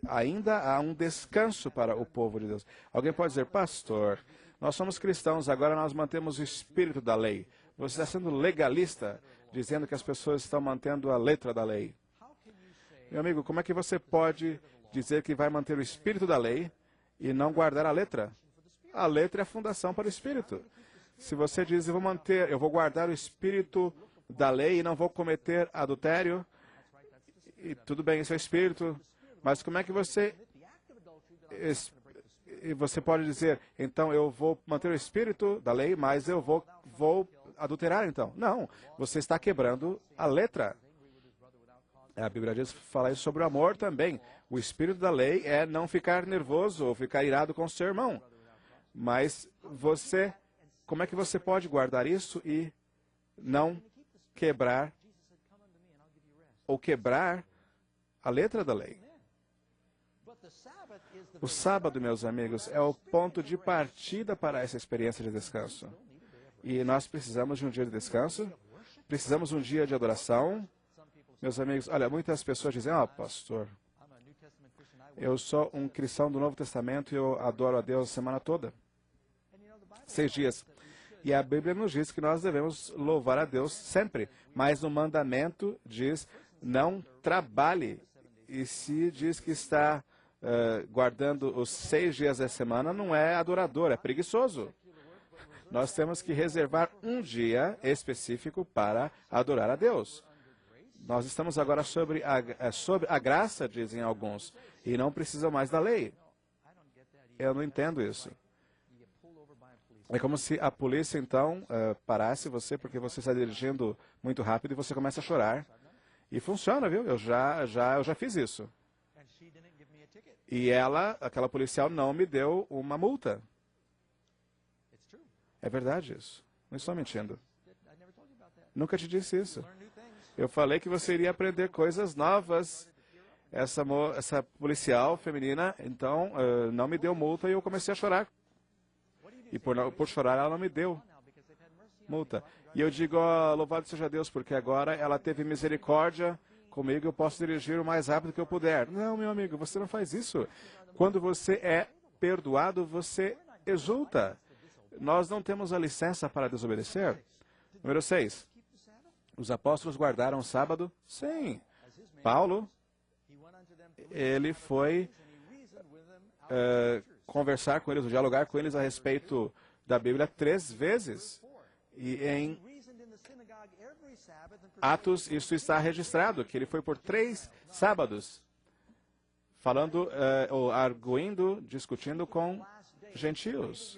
ainda há um descanso para o povo de Deus. Alguém pode dizer, pastor, nós somos cristãos, agora nós mantemos o espírito da lei. Você está sendo legalista, dizendo que as pessoas estão mantendo a letra da lei. Meu amigo, como é que você pode dizer que vai manter o espírito da lei e não guardar a letra? A letra é a fundação para o espírito. Se você diz, eu vou guardar o espírito da lei e não vou cometer adultério, e tudo bem, isso é espírito, mas como é que você pode dizer, então eu vou manter o espírito da lei, mas eu vou adulterar então? Não, você está quebrando a letra. A Bíblia diz, fala isso sobre o amor também. O espírito da lei é não ficar nervoso ou ficar irado com o seu irmão. Mas como é que você pode guardar isso e não quebrar a letra da lei? O sábado, meus amigos, é o ponto de partida para essa experiência de descanso. E nós precisamos de um dia de descanso, precisamos de um dia de adoração. Meus amigos, olha, muitas pessoas dizem, pastor, eu sou um cristão do Novo Testamento e eu adoro a Deus a semana toda. 6 dias. E a Bíblia nos diz que nós devemos louvar a Deus sempre. Mas no mandamento diz, não trabalhe. E se diz que está guardando os 6 dias da semana, não é adorador, é preguiçoso. Nós temos que reservar um dia específico para adorar a Deus. Nós estamos agora sobre a graça, dizem alguns, e não precisam mais da lei. Eu não entendo isso. É como se a polícia, então, parasse você porque você está dirigindo muito rápido e você começa a chorar. E funciona, viu? Eu já fiz isso. E aquela policial, não me deu uma multa. É verdade isso. Não estou mentindo. Nunca te disse isso. Eu falei que você iria aprender coisas novas. Essa policial feminina, então, não me deu multa e eu comecei a chorar. E por chorar, ela não me deu multa. E eu digo, louvado seja Deus, porque agora ela teve misericórdia comigo, eu posso dirigir o mais rápido que eu puder. Não, meu amigo, você não faz isso. Quando você é perdoado, você exulta. Nós não temos a licença para desobedecer. Número 6. Os apóstolos guardaram o sábado? Sim. Paulo, ele foi conversar com eles, dialogar com eles a respeito da Bíblia 3 vezes. E em Atos, isso está registrado, que ele foi por 3 sábados, falando, ou arguindo, discutindo com gentios.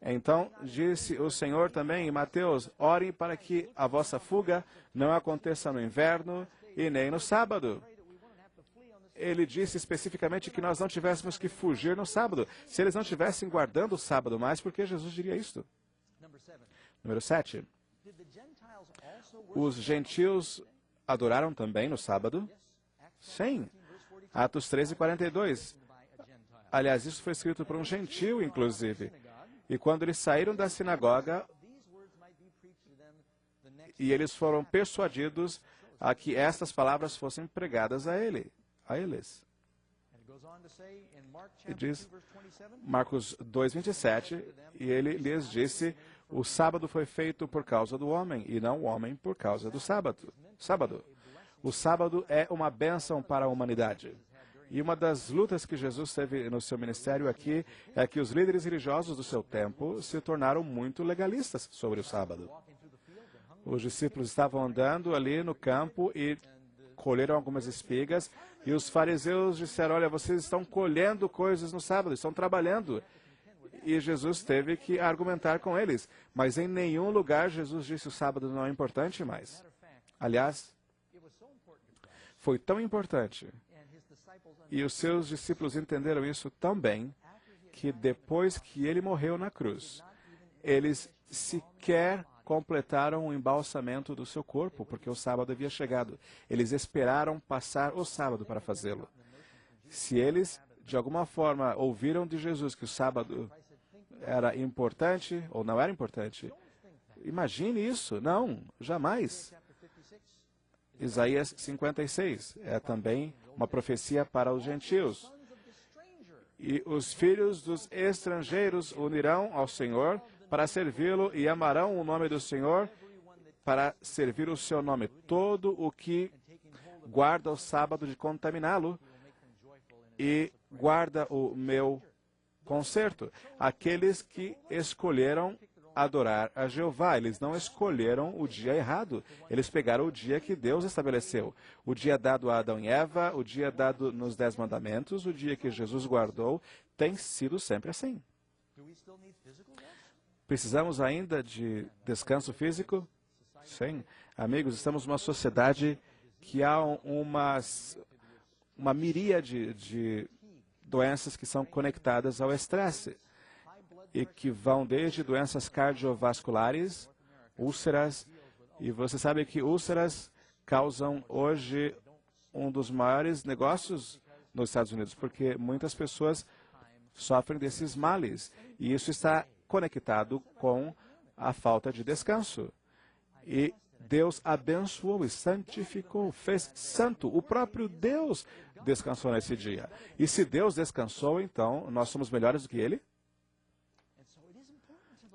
Então, disse o Senhor também em Mateus, orem para que a vossa fuga não aconteça no inverno e nem no sábado. Ele disse especificamente que nós não tivéssemos que fugir no sábado. Se eles não estivessem guardando o sábado mais, por que Jesus diria isto? Número 7. Os gentios adoraram também no sábado? Sim. Atos 13:42. Aliás, isso foi escrito por um gentio, inclusive. E quando eles saíram da sinagoga, e eles foram persuadidos a que estas palavras fossem pregadas a eles. E diz, Marcos 2:27, e ele lhes disse, o sábado foi feito por causa do homem, e não o homem por causa do sábado. O sábado é uma bênção para a humanidade. E uma das lutas que Jesus teve no seu ministério aqui é que os líderes religiosos do seu tempo se tornaram muito legalistas sobre o sábado. Os discípulos estavam andando ali no campo e colheram algumas espigas, e os fariseus disseram, olha, vocês estão colhendo coisas no sábado, estão trabalhando. E Jesus teve que argumentar com eles. Mas em nenhum lugar Jesus disse o sábado não é importante mais. Aliás, foi tão importante, e os seus discípulos entenderam isso tão bem, que depois que ele morreu na cruz, eles sequer completaram o embalsamento do seu corpo, porque o sábado havia chegado. Eles esperaram passar o sábado para fazê-lo. Se eles, de alguma forma, ouviram de Jesus que o sábado era importante ou não era importante, imagine isso. Não, jamais. Isaías 56 é também uma profecia para os gentios. E os filhos dos estrangeiros unirão ao Senhor para servi-lo e amarão o nome do Senhor para servir o seu nome. Todo o que guarda o sábado de contaminá-lo e guarda o meu concerto. Aqueles que escolheram adorar a Jeová, eles não escolheram o dia errado. Eles pegaram o dia que Deus estabeleceu. O dia dado a Adão e Eva, o dia dado nos 10 mandamentos, o dia que Jesus guardou, tem sido sempre assim. Precisamos ainda de descanso físico? Sim. Amigos, estamos numa sociedade que há uma miríade de doenças que são conectadas ao estresse e que vão desde doenças cardiovasculares, úlceras, e você sabe que úlceras causam hoje um dos maiores negócios nos Estados Unidos, porque muitas pessoas sofrem desses males, e isso está conectado com a falta de descanso. E Deus abençoou e santificou, fez santo. O próprio Deus descansou nesse dia. E se Deus descansou, então nós somos melhores do que Ele?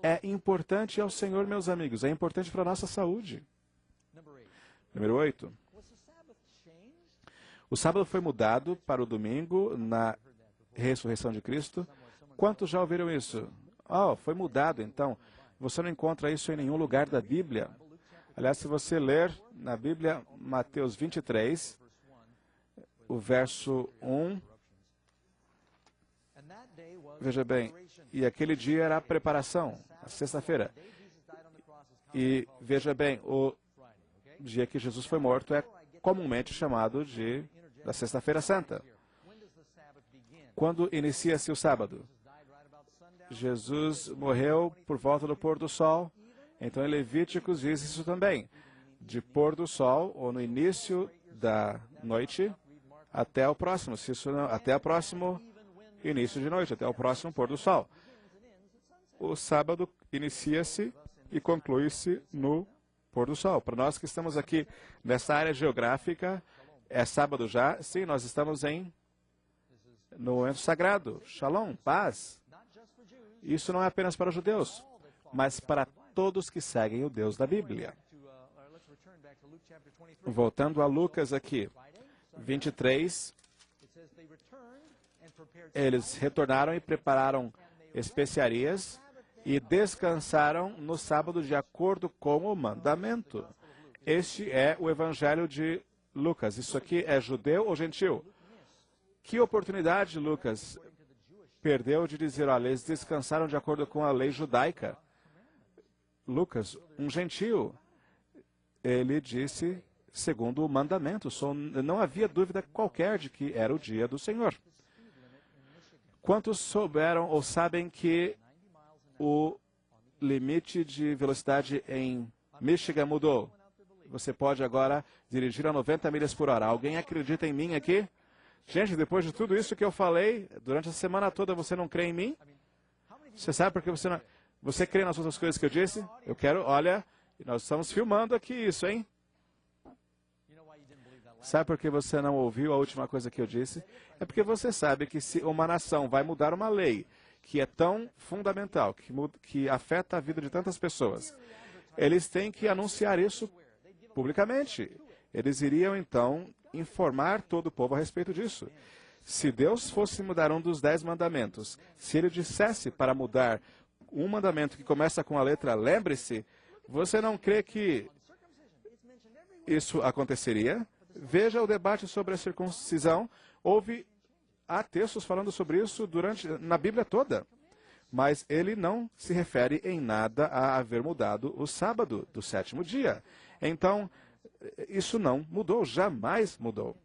É importante ao Senhor, meus amigos. É importante para a nossa saúde. Número 8. O sábado foi mudado para o domingo na ressurreição de Cristo. Quantos já ouviram isso? Oh, foi mudado, então. Você não encontra isso em nenhum lugar da Bíblia. Aliás, se você ler na Bíblia, Mateus 23, o verso 1, veja bem, e aquele dia era a preparação, a sexta-feira. E veja bem, o dia que Jesus foi morto é comumente chamado de da Sexta-feira Santa. Quando inicia-se o sábado? Jesus morreu por volta do pôr do sol. Então, em Levíticos diz isso também. De pôr do sol, ou no início da noite, até o próximo. Se isso não, até o próximo início de noite, até o próximo pôr do sol. O sábado inicia-se e conclui-se no pôr do sol. Para nós que estamos aqui nessa área geográfica, é sábado já? Sim, nós estamos no momento sagrado. Shalom, paz. Isso não é apenas para os judeus, mas para todos que seguem o Deus da Bíblia. Voltando a Lucas aqui, 23, eles retornaram e prepararam especiarias e descansaram no sábado de acordo com o mandamento. Este é o Evangelho de Lucas. Isso aqui é judeu ou gentil? Que oportunidade Lucas perdeu de dizer, olha, eles descansaram de acordo com a lei judaica. Lucas, um gentil, ele disse segundo o mandamento. Não havia dúvida qualquer de que era o dia do Senhor. Quantos souberam ou sabem que o limite de velocidade em Michigan mudou? Você pode agora dirigir a 90 milhas por hora. Alguém acredita em mim aqui? Gente, depois de tudo isso que eu falei, durante a semana toda você não crê em mim? Você sabe por que você não... Você crê nas outras coisas que eu disse? Eu quero, olha, nós estamos filmando aqui isso, hein? Sabe por que você não ouviu a última coisa que eu disse? É porque você sabe que se uma nação vai mudar uma lei que é tão fundamental, que afeta a vida de tantas pessoas, eles têm que anunciar isso publicamente. Eles iriam, então, informar todo o povo a respeito disso. Se Deus fosse mudar um dos 10 mandamentos, se ele dissesse para mudar um mandamento que começa com a letra lembre-se, você não crê que isso aconteceria? Veja o debate sobre a circuncisão. Há textos falando sobre isso na Bíblia toda. Mas ele não se refere em nada a haver mudado o sábado do 7º dia. Então, isso não mudou, jamais mudou.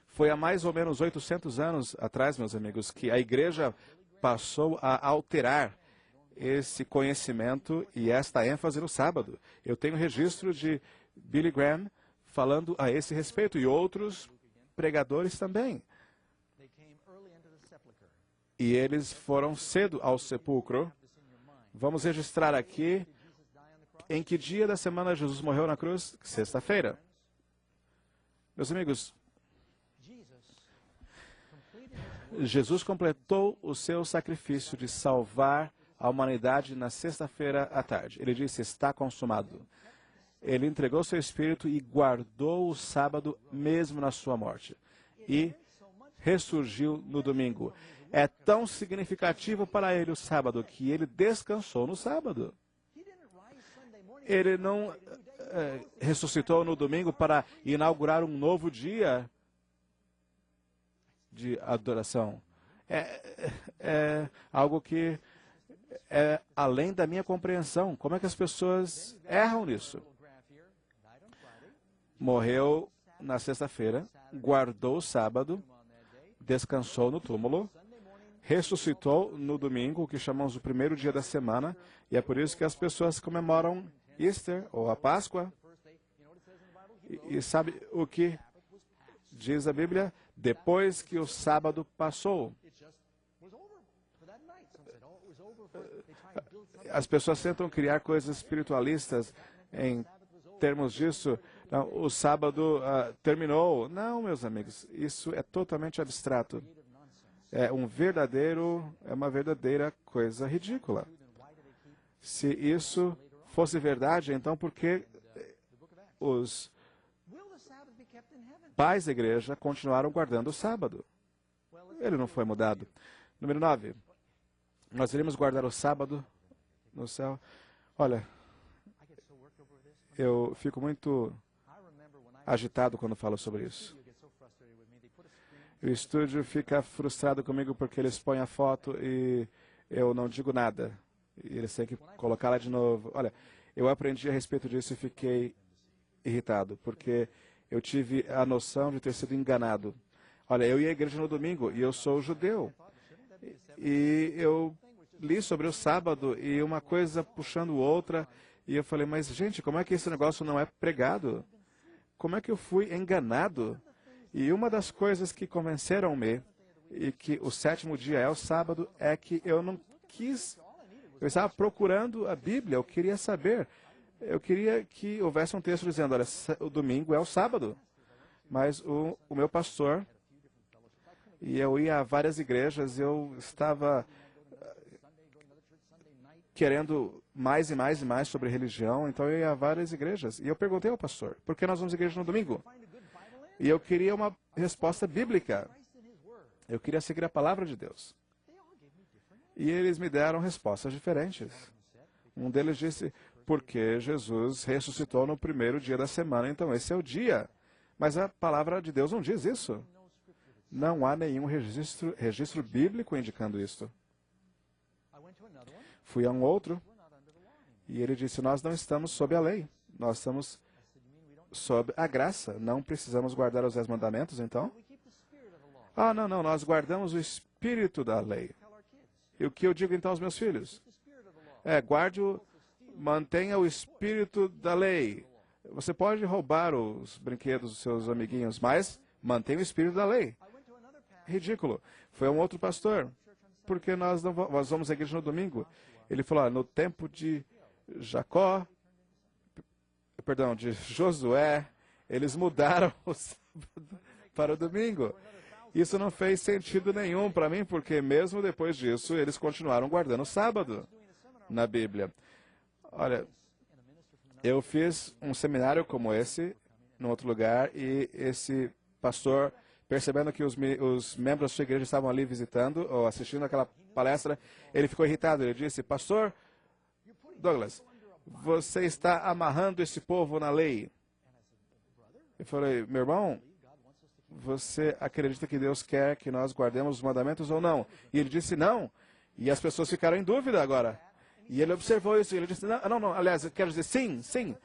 Foi há mais ou menos 800 anos atrás, meus amigos, que a igreja passou a alterar esse conhecimento e esta ênfase no sábado. Eu tenho registro de Billy Graham falando a esse respeito e outros pregadores também. E eles foram cedo ao sepulcro. Vamos registrar aqui em que dia da semana Jesus morreu na cruz? Sexta-feira. Meus amigos, Jesus completou o seu sacrifício de salvar a humanidade na sexta-feira à tarde. Ele disse, está consumado. Ele entregou seu espírito e guardou o sábado mesmo na sua morte. E ressurgiu no domingo. É tão significativo para ele o sábado que ele descansou no sábado. Ele não ressuscitou no domingo para inaugurar um novo dia de adoração. É algo que é além da minha compreensão. Como é que as pessoas erram nisso? Morreu na sexta-feira, guardou o sábado, descansou no túmulo, ressuscitou no domingo, o que chamamos o primeiro dia da semana, e é por isso que as pessoas comemoram Easter, ou a Páscoa. E sabe o que diz a Bíblia? Depois que o sábado passou. As pessoas tentam criar coisas espiritualistas em termos disso. Não, o sábado terminou. Não, meus amigos, isso é totalmente abstrato. É uma verdadeira coisa ridícula. Se isso fosse verdade, então por que os pais da igreja continuaram guardando o sábado? Ele não foi mudado. Número 9. Nós iremos guardar o sábado no céu. Olha, Eu fico muito agitado quando falo sobre isso. O estúdio fica frustrado comigo porque eles põem a foto e eu não digo nada. E eles têm que colocá-la de novo. Olha, eu aprendi a respeito disso e fiquei irritado, porque eu tive a noção de ter sido enganado. Olha, eu ia à igreja no domingo e eu sou judeu. E eu li sobre o sábado e uma coisa puxando outra. E eu falei, mas gente, como é que esse negócio não é pregado? Como é que eu fui enganado? E uma das coisas que convenceram-me, e que o sétimo dia é o sábado, é que eu não quis, eu estava procurando a Bíblia, eu queria saber, eu queria que houvesse um texto dizendo, olha, o domingo é o sábado. Mas o meu pastor, e eu ia a várias igrejas, eu estava querendo mais e mais e mais sobre religião, então eu ia a várias igrejas. E eu perguntei ao pastor, por que nós vamos à igreja no domingo? E eu queria uma resposta bíblica. Eu queria seguir a palavra de Deus. E eles me deram respostas diferentes. Um deles disse, porque Jesus ressuscitou no primeiro dia da semana, então esse é o dia. Mas a palavra de Deus não diz isso. Não há nenhum registro bíblico indicando isso. Fui a um outro, e ele disse, nós não estamos sob a lei, nós estamos sob a graça. Não precisamos guardar os 10 mandamentos, então? Ah, não, nós guardamos o espírito da lei. E o que eu digo, então, aos meus filhos? Mantenha o espírito da lei. Você pode roubar os brinquedos dos seus amiguinhos, mas mantenha o espírito da lei. Ridículo. Foi um outro pastor. Porque nós vamos à igreja no domingo. Ele falou, no tempo de de Josué, eles mudaram o sábado para o domingo. Isso não fez sentido nenhum para mim, porque mesmo depois disso, eles continuaram guardando o sábado na Bíblia. Olha, eu fiz um seminário como esse, em outro lugar, e esse pastor, percebendo que os membros da sua igreja estavam ali visitando ou assistindo aquela palestra, ele ficou irritado. Ele disse, pastor Douglas, você está amarrando esse povo na lei. Eu falei, meu irmão, você acredita que Deus quer que nós guardemos os mandamentos ou não? E ele disse não. E as pessoas ficaram em dúvida agora. E ele observou isso e ele disse, não, aliás, eu quero dizer sim.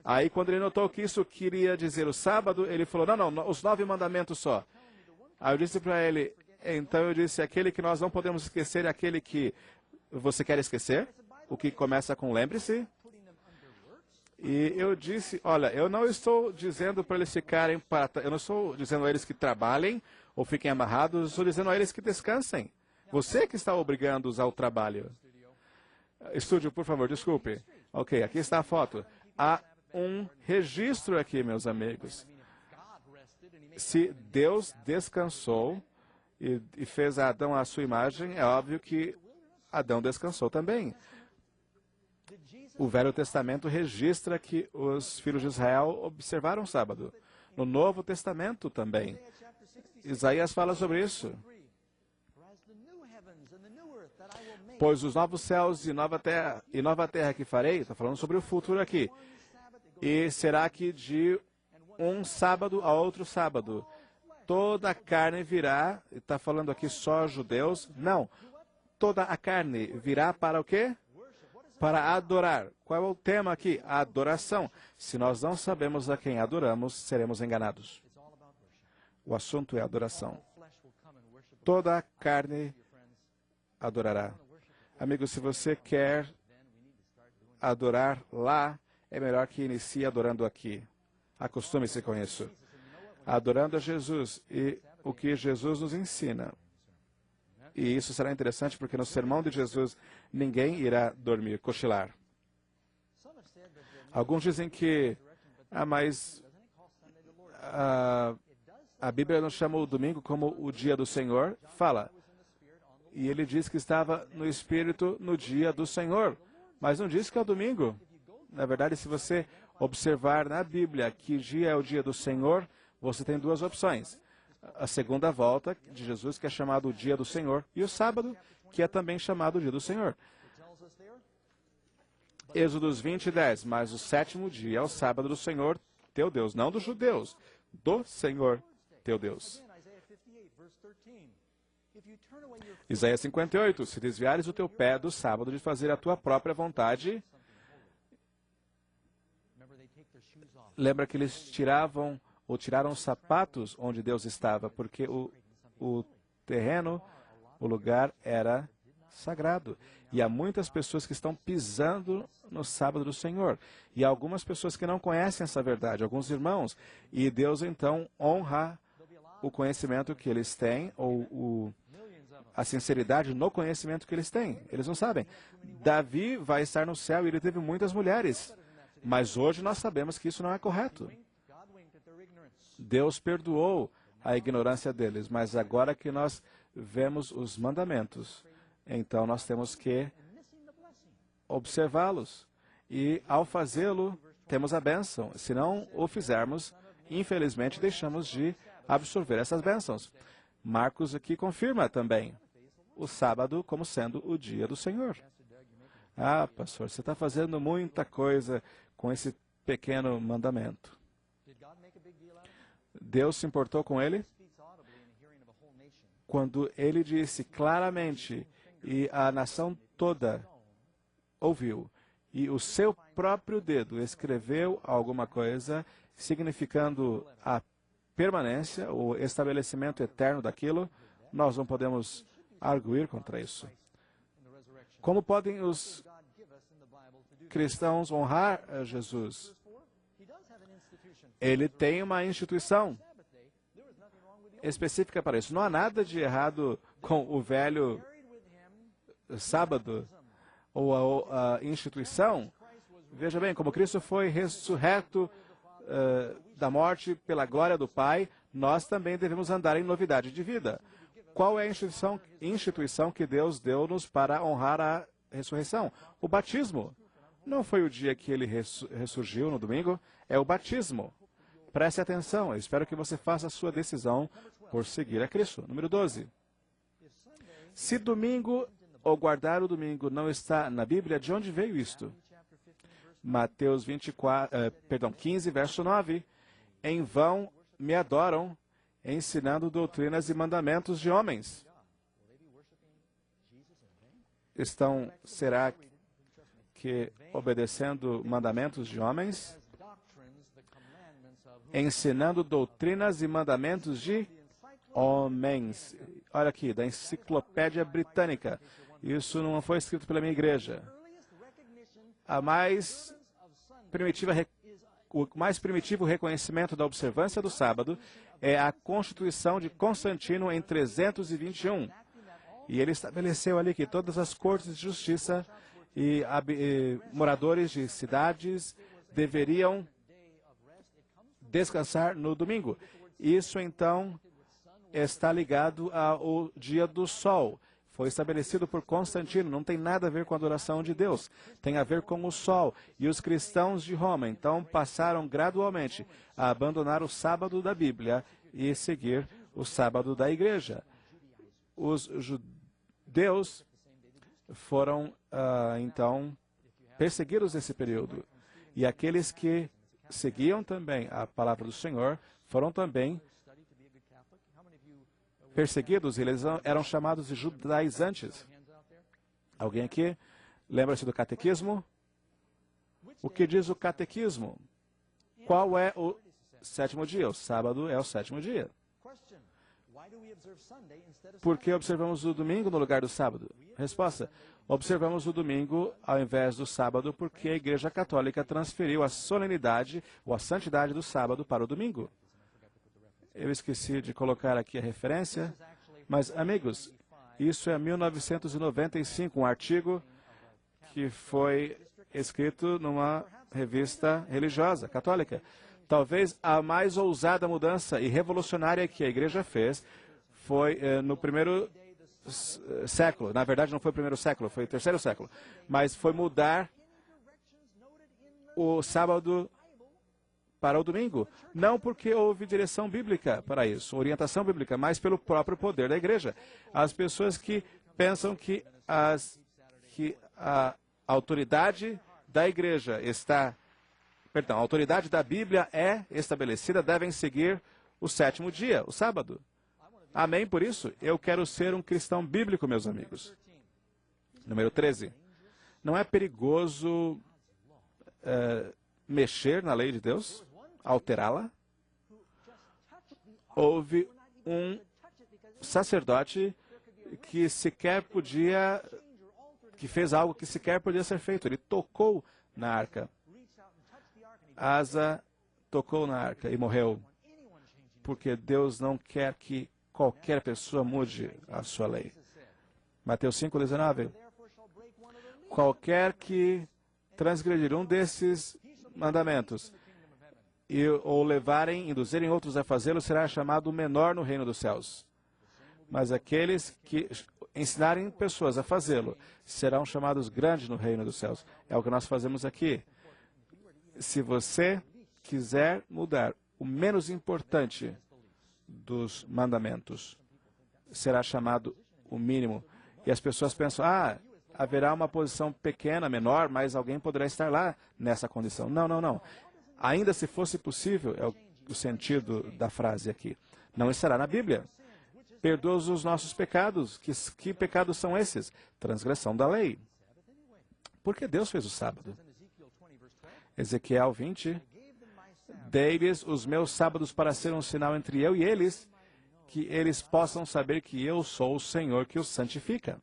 Aí quando ele notou que isso queria dizer o sábado, ele falou, não, os 9 mandamentos só. Aí eu disse para ele, então eu disse, aquele que nós não podemos esquecer é aquele que você quer esquecer, o que começa com lembre-se. E eu disse, olha, eu não estou dizendo para eles ficarem, eu não estou dizendo a eles que trabalhem ou fiquem amarrados, eu estou dizendo a eles que descansem. Você que está obrigando-os ao trabalho. Estúdio, por favor, desculpe. Ok, aqui está a foto. Há um registro aqui, meus amigos. Se Deus descansou e fez a Adão à sua imagem, é óbvio que Adão descansou também. O Velho Testamento registra que os filhos de Israel observaram o sábado. No Novo Testamento também. Isaías fala sobre isso. Pois os novos céus e nova terra que farei, está falando sobre o futuro aqui. E será que de um sábado a outro sábado, toda a carne virá, está falando aqui só judeus? Não, toda a carne virá para o quê? Para adorar. Qual é o tema aqui? A adoração. Se nós não sabemos a quem adoramos, seremos enganados. O assunto é adoração. Toda a carne adorará. Amigo, se você quer adorar lá, é melhor que inicie adorando aqui. Acostume-se com isso. Adorando a Jesus e o que Jesus nos ensina. E isso será interessante porque no sermão de Jesus ninguém irá dormir, cochilar. Alguns dizem que, mas a Bíblia não chama o domingo como o dia do Senhor. Fala. E ele diz que estava no Espírito no dia do Senhor. Mas não diz que é o domingo. Na verdade, se você observar na Bíblia que dia é o dia do Senhor, você tem 2 opções. A segunda volta de Jesus, que é chamado o dia do Senhor, e o sábado, que é também chamado o dia do Senhor. Êxodos 20, 10. Mas o sétimo dia é o sábado do Senhor teu Deus, não dos judeus, do Senhor teu Deus. Isaías 58. Se desviares o teu pé do sábado de fazer a tua própria vontade. Lembra que eles tiraram os sapatos onde Deus estava, porque o terreno, o lugar era sagrado. E há muitas pessoas que estão pisando no sábado do Senhor. E há algumas pessoas que não conhecem essa verdade, alguns irmãos. E Deus então honra o conhecimento que eles têm, ou a sinceridade no conhecimento que eles têm. Eles não sabem. Davi vai estar no céu e ele teve muitas mulheres. Mas hoje nós sabemos que isso não é correto. Deus perdoou a ignorância deles, mas agora que nós vemos os mandamentos, então nós temos que observá-los. E ao fazê-lo, temos a bênção. Se não o fizermos, infelizmente deixamos de absorver essas bênçãos. Marcos aqui confirma também o sábado como sendo o dia do Senhor. Ah, pastor, você está fazendo muita coisa com esse pequeno mandamento. Deus se importou com ele quando ele disse claramente, e a nação toda ouviu, e o seu próprio dedo escreveu alguma coisa significando a permanência, o estabelecimento eterno daquilo. Nós não podemos arguir contra isso. Como podem os cristãos honrar a Jesus? Ele tem uma instituição específica para isso. Não há nada de errado com o velho sábado ou a instituição. Veja bem, como Cristo foi ressurreto da morte pela glória do Pai, nós também devemos andar em novidade de vida. Qual é a instituição que Deus deu-nos para honrar a ressurreição? O batismo. Não foi o dia que ele ressurgiu no domingo, é o batismo. Preste atenção, eu espero que você faça a sua decisão por seguir a Cristo. Número 12. Se domingo ou guardar o domingo não está na Bíblia, de onde veio isto? Mateus 15, verso 9. Em vão me adoram, ensinando doutrinas e mandamentos de homens. Será que obedecendo mandamentos de homens? Ensinando doutrinas e mandamentos de homens. Olha aqui, da Enciclopédia Britânica. Isso não foi escrito pela minha igreja. O mais primitivo reconhecimento da observância do sábado é a Constituição de Constantino em 321. E ele estabeleceu ali que todas as cortes de justiça e moradores de cidades deveriam descansar no domingo. Isso, então, está ligado ao dia do sol. Foi estabelecido por Constantino, não tem nada a ver com a adoração de Deus. Tem a ver com o sol. E os cristãos de Roma, então, passaram gradualmente a abandonar o sábado da Bíblia e seguir o sábado da igreja. Os judeus foram, então, perseguidos nesse período. E aqueles que seguiam também a palavra do Senhor foram também perseguidos. Eles eram chamados de judaizantes. Alguém aqui lembra-se do catequismo? O que diz o catequismo? Qual é o sétimo dia? O sábado é o sétimo dia. Por que observamos o domingo no lugar do sábado? Resposta: observamos o domingo ao invés do sábado porque a Igreja Católica transferiu a solenidade ou a santidade do sábado para o domingo. Eu esqueci de colocar aqui a referência, mas, amigos, isso é 1995, um artigo que foi escrito numa revista religiosa, católica. Talvez a mais ousada mudança e revolucionária que a igreja fez foi no primeiro século. Na verdade, não foi o primeiro século, foi o terceiro século. Mas foi mudar o sábado para o domingo. Não porque houve direção bíblica para isso, orientação bíblica, mas pelo próprio poder da igreja. As pessoas que pensam que a autoridade da igreja a autoridade da Bíblia é estabelecida, devem seguir o sétimo dia, o sábado. Amém? Por isso, eu quero ser um cristão bíblico, meus amigos. Número 13. Não é perigoso mexer na lei de Deus? Alterá-la? Houve um sacerdote que fez algo que sequer podia ser feito. Ele tocou na arca. Asa tocou na arca e morreu. Porque Deus não quer que qualquer pessoa mude a sua lei. Mateus 5:19. Qualquer que transgredir um desses mandamentos ou induzirem outros a fazê-lo, será chamado menor no reino dos céus. Mas aqueles que ensinarem pessoas a fazê-lo serão chamados grandes no reino dos céus. É o que nós fazemos aqui. Se você quiser mudar o menos importante dos mandamentos, será chamado o mínimo. E as pessoas pensam, haverá uma posição pequena, menor, mas alguém poderá estar lá nessa condição. Não, não, não. Ainda se fosse possível, é o sentido da frase aqui. Não estará na Bíblia. Perdoa os nossos pecados. Que pecados são esses? Transgressão da lei. Porque Deus fez o sábado. Ezequiel 20. Dei-lhes os meus sábados para ser um sinal entre eu e eles, que eles possam saber que eu sou o Senhor que os santifica.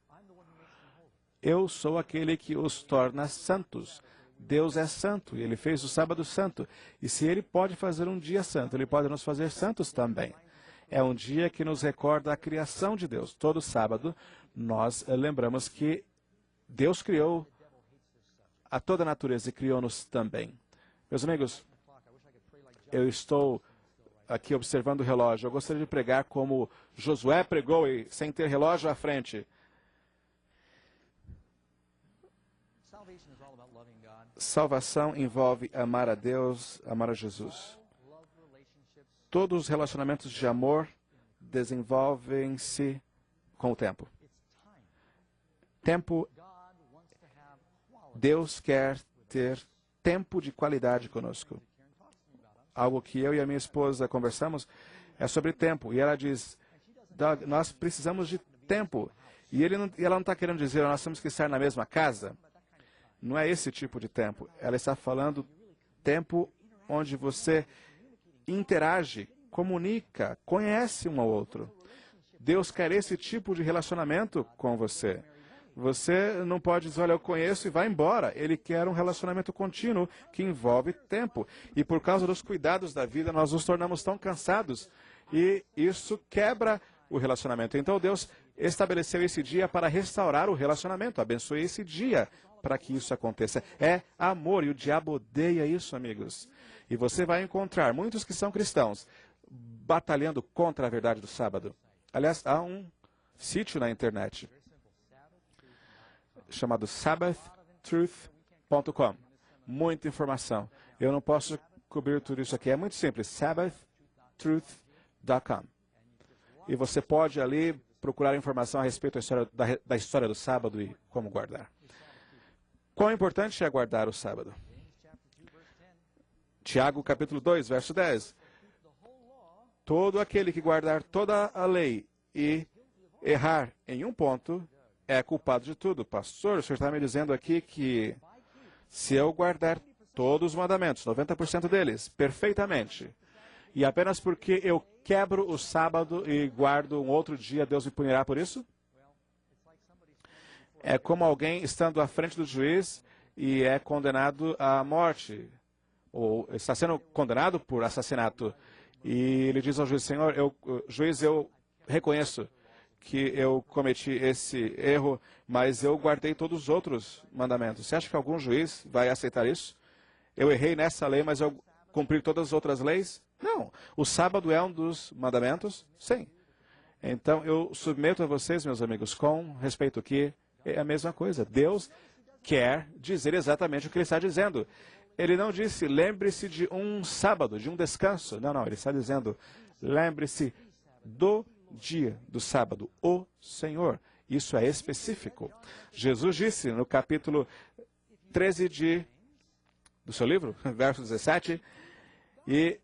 Eu sou aquele que os torna santos. Deus é santo e Ele fez o sábado santo. E se Ele pode fazer um dia santo, Ele pode nos fazer santos também. É um dia que nos recorda a criação de Deus. Todo sábado nós lembramos que Deus criou a toda a natureza e criou-nos também. Meus amigos, eu estou aqui observando o relógio. Eu gostaria de pregar como Josué pregou e sem ter relógio à frente. Salvação envolve amar a Deus, amar a Jesus. Todos os relacionamentos de amor desenvolvem-se com o tempo. Deus quer ter tempo de qualidade conosco. Algo que eu e a minha esposa conversamos é sobre tempo. E ela diz, Doug, nós precisamos de tempo. E ela não está querendo dizer, nós temos que estar na mesma casa. Não é esse tipo de tempo. Ela está falando tempo onde você interage, comunica, conhece um ao outro. Deus quer esse tipo de relacionamento com você. Você não pode dizer, olha, eu conheço e vai embora. Ele quer um relacionamento contínuo que envolve tempo. E por causa dos cuidados da vida, nós nos tornamos tão cansados. E isso quebra o relacionamento. Então Deus estabeleceu esse dia para restaurar o relacionamento. Abençoe esse dia para que isso aconteça. É amor, e o diabo odeia isso, amigos. E você vai encontrar muitos que são cristãos batalhando contra a verdade do sábado. Aliás, há um sítio na internet chamado sabbathtruth.com. Muita informação. Eu não posso cobrir tudo isso aqui. É muito simples. sabbathtruth.com. E você pode ali procurar informação a respeito da história do sábado e como guardar. Quão importante é guardar o sábado? Tiago, capítulo 2, verso 10. Todo aquele que guardar toda a lei e errar em um ponto é culpado de tudo. Pastor, o senhor está me dizendo aqui que se eu guardar todos os mandamentos, 90% deles, perfeitamente, e apenas porque eu quebro o sábado e guardo um outro dia, Deus me punirá por isso? É como alguém estando à frente do juiz e é condenado à morte, ou está sendo condenado por assassinato. E ele diz ao juiz, Senhor, juiz, eu reconheço que eu cometi esse erro, mas eu guardei todos os outros mandamentos. Você acha que algum juiz vai aceitar isso? Eu errei nessa lei, mas eu cumpri todas as outras leis? Não. O sábado é um dos mandamentos? Sim. Então, eu submeto a vocês, meus amigos, com respeito que é a mesma coisa. Deus quer dizer exatamente o que Ele está dizendo. Ele não disse, lembre-se de um sábado, de um descanso. Não, não. Ele está dizendo, lembre-se do dia do sábado, o Senhor. Isso é específico. Jesus disse no capítulo 13 de do seu livro, verso 17. E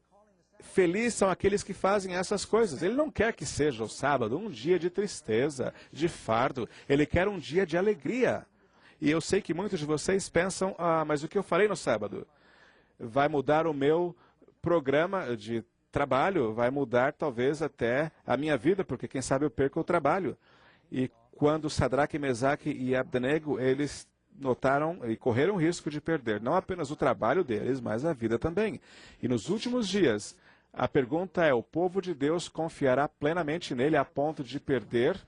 felizes são aqueles que fazem essas coisas. Ele não quer que seja o sábado um dia de tristeza, de fardo. Ele quer um dia de alegria. E eu sei que muitos de vocês pensam, mas o que eu farei no sábado? Vai mudar o meu programa de trabalho, vai mudar talvez até a minha vida, porque quem sabe eu perco o trabalho. E quando Sadraque, Mesaque e Abdenego, eles notaram e correram o risco de perder não apenas o trabalho deles, mas a vida também. E nos últimos dias, a pergunta é, o povo de Deus confiará plenamente nele a ponto de perder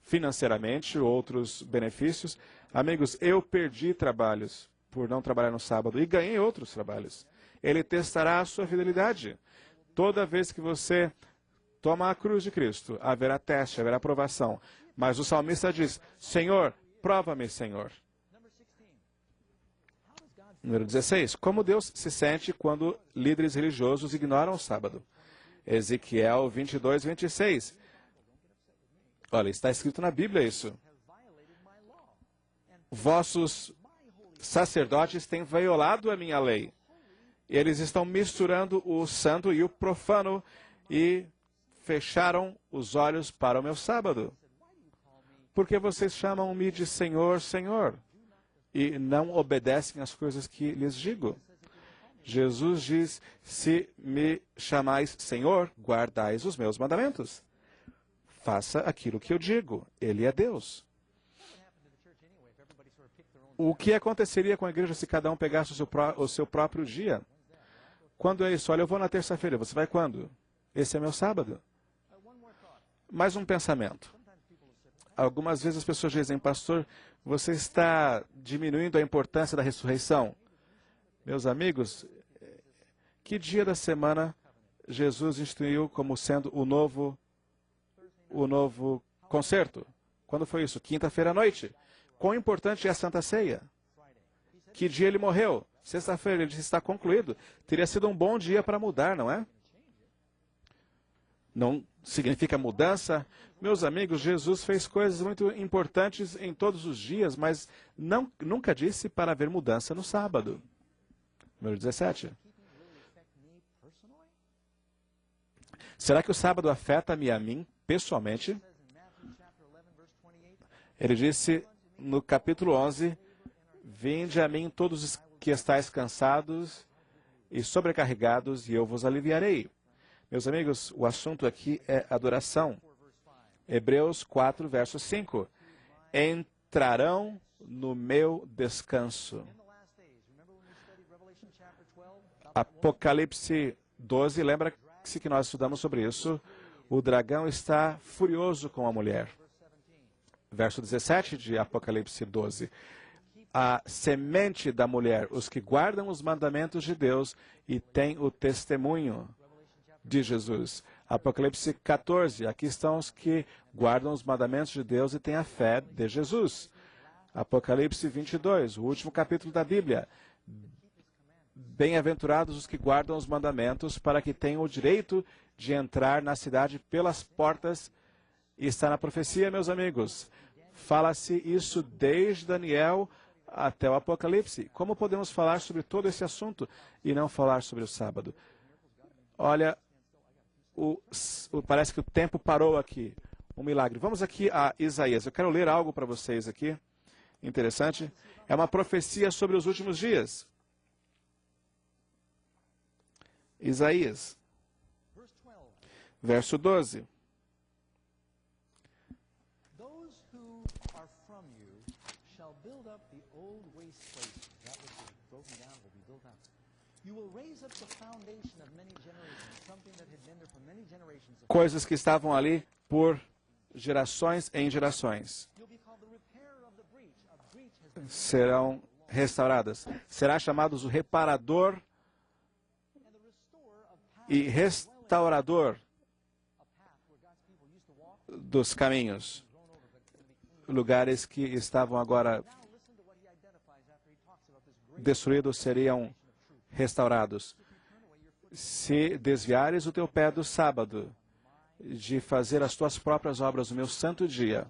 financeiramente outros benefícios? Amigos, eu perdi trabalhos por não trabalhar no sábado e ganhei outros trabalhos. Ele testará a sua fidelidade. Toda vez que você toma a cruz de Cristo, haverá teste, haverá provação. Mas o salmista diz, Senhor, prova-me, Senhor. Número 16. Como Deus se sente quando líderes religiosos ignoram o sábado? Ezequiel 22, 26. Olha, está escrito na Bíblia isso. Vossos sacerdotes têm violado a minha lei. Eles estão misturando o santo e o profano e fecharam os olhos para o meu sábado. Porque vocês chamam-me de Senhor, Senhor, e não obedecem às coisas que lhes digo. Jesus diz, se me chamais Senhor, guardais os meus mandamentos. Faça aquilo que eu digo. Ele é Deus. O que aconteceria com a igreja se cada um pegasse o seu próprio dia? Quando é isso? Olha, eu vou na terça-feira. Você vai quando? Esse é meu sábado. Mais um pensamento. Algumas vezes as pessoas dizem, pastor, você está diminuindo a importância da ressurreição. Meus amigos, que dia da semana Jesus instituiu como sendo o novo concerto? Quando foi isso? Quinta-feira à noite. Quão importante é a Santa Ceia? Que dia ele morreu? Sexta-feira, ele está concluído. Teria sido um bom dia para mudar, não é? Não significa mudança. Meus amigos, Jesus fez coisas muito importantes em todos os dias, mas nunca disse para haver mudança no sábado. Número 17. Será que o sábado afeta-me a mim, pessoalmente? Ele disse no capítulo 11, vinde a mim todos os que estáis cansados e sobrecarregados, e eu vos aliviarei. Meus amigos, o assunto aqui é adoração. Hebreus 4, verso 5. Entrarão no meu descanso. Apocalipse 12, lembra-se que nós estudamos sobre isso. O dragão está furioso com a mulher. Verso 17 de Apocalipse 12. A semente da mulher, os que guardam os mandamentos de Deus e têm o testemunho de Jesus. Apocalipse 14, aqui estão os que guardam os mandamentos de Deus e têm a fé de Jesus. Apocalipse 22, o último capítulo da Bíblia. Bem-aventurados os que guardam os mandamentos, para que tenham o direito de entrar na cidade pelas portas. E está na profecia, meus amigos. Fala-se isso desde Daniel até o Apocalipse. Como podemos falar sobre todo esse assunto e não falar sobre o sábado? Olha, parece que o tempo parou aqui. Um milagre. Vamos aqui a Isaías. Eu quero ler algo para vocês aqui. Interessante. É uma profecia sobre os últimos dias. Isaías, verso 12. Those who are from you shall build up the old waste places. That which is broken down will be built up. You will raise up the foundation of many generations, something that had been there for many generations. Coisas que estavam ali por gerações em gerações serão restauradas. Será chamados o reparador e restaurador dos caminhos. Lugares que estavam agora destruídos seriam restaurados. Se desviares o teu pé do sábado, de fazer as tuas próprias obras no meu santo dia.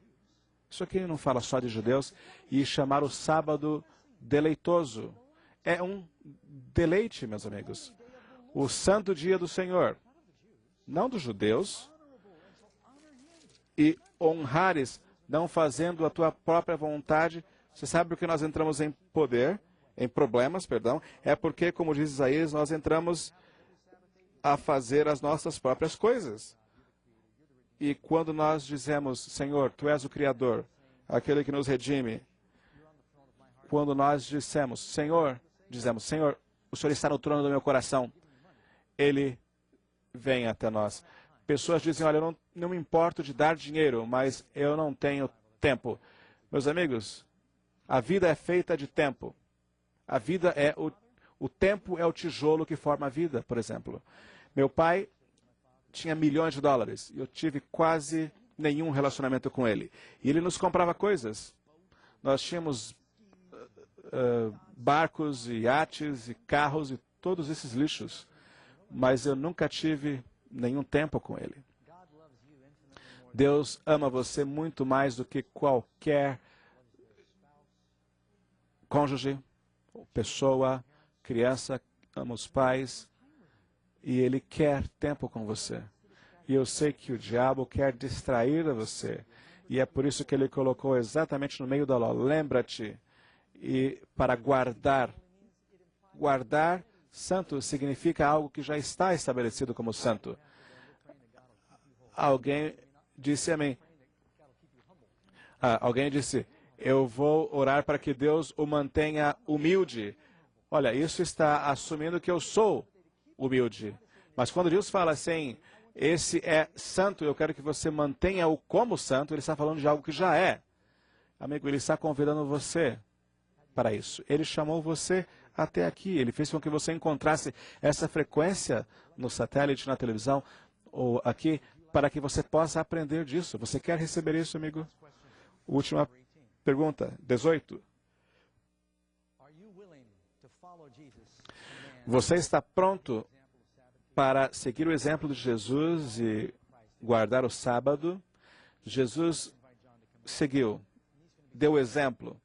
Isso aqui não fala só de judeus. E chamar o sábado deleitoso. é um deleite, meus amigos. O santo dia do Senhor, não dos judeus, e honrares, não fazendo a tua própria vontade. Você sabe por que nós entramos em problemas, é porque, como diz Isaías, nós entramos a fazer as nossas próprias coisas. E quando nós dizemos, Senhor, Tu és o Criador, aquele que nos redime, quando nós dizemos, Senhor, o Senhor está no trono do meu coração, Ele vem até nós. Pessoas dizem, olha, eu não me importo de dar dinheiro, mas eu não tenho tempo. Meus amigos, a vida é feita de tempo. A vida é o tempo é o tijolo que forma a vida, por exemplo. Meu pai tinha milhões de dólares e eu tive quase nenhum relacionamento com ele. E ele nos comprava coisas. Nós tínhamos barcos e iates e carros e todos esses lixos. Mas eu nunca tive nenhum tempo com ele. Deus ama você muito mais do que qualquer cônjuge, pessoa, criança, ama os pais, e Ele quer tempo com você. E eu sei que o diabo quer distrair você, e é por isso que Ele colocou exatamente no meio da ló. Lembra-te, e para guardar. Guardar santo significa algo que já está estabelecido como santo. Alguém disse a mim, eu vou orar para que Deus o mantenha humilde. Olha, isso está assumindo que eu sou humilde. Mas quando Deus fala assim, esse é santo, eu quero que você mantenha-o como santo, Ele está falando de algo que já é. Amigo, Ele está convidando você para isso. Ele chamou você até aqui. Ele fez com que você encontrasse essa frequência no satélite, na televisão, ou aqui, para que você possa aprender disso. Você quer receber isso, amigo? Última pergunta, 18. Você está pronto para seguir o exemplo de Jesus e guardar o sábado? Jesus seguiu, deu o exemplo.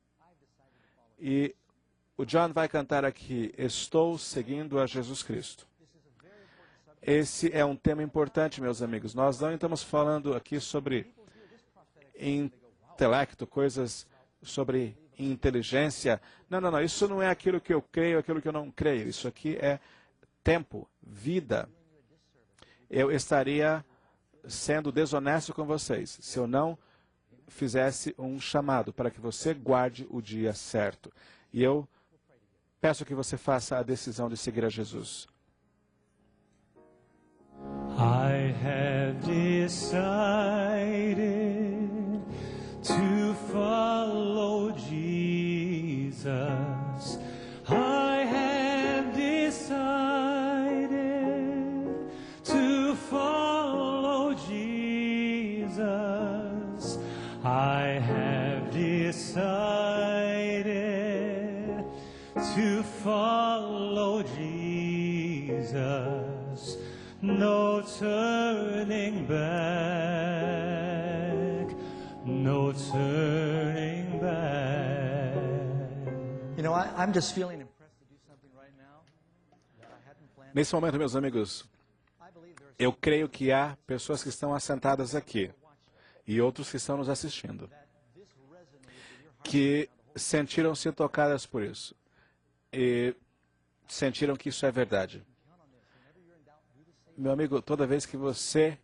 E o John vai cantar aqui, Estou seguindo a Jesus Cristo. Esse é um tema importante, meus amigos. Nós não estamos falando aqui sobre intelecto, coisas sobre inteligência. Não. Isso não é aquilo que eu creio, aquilo que eu não creio. Isso aqui é tempo, vida. Eu estaria sendo desonesto com vocês se eu não fizesse um chamado para que você guarde o dia certo. E eu peço que você faça a decisão de seguir a Jesus. I have decided to follow Jesus. I have decided to follow Jesus. I have decided to follow Jesus. No turning back, no turning back. You know, I'm just feeling impressed to do something right now that I hadn't planned. Nesse momento, meus amigos, eu creio que há pessoas que estão assentadas aqui e outros que estão nos assistindo, que sentiram-se tocadas por isso e sentiram que isso é verdade. Meu amigo, toda vez que você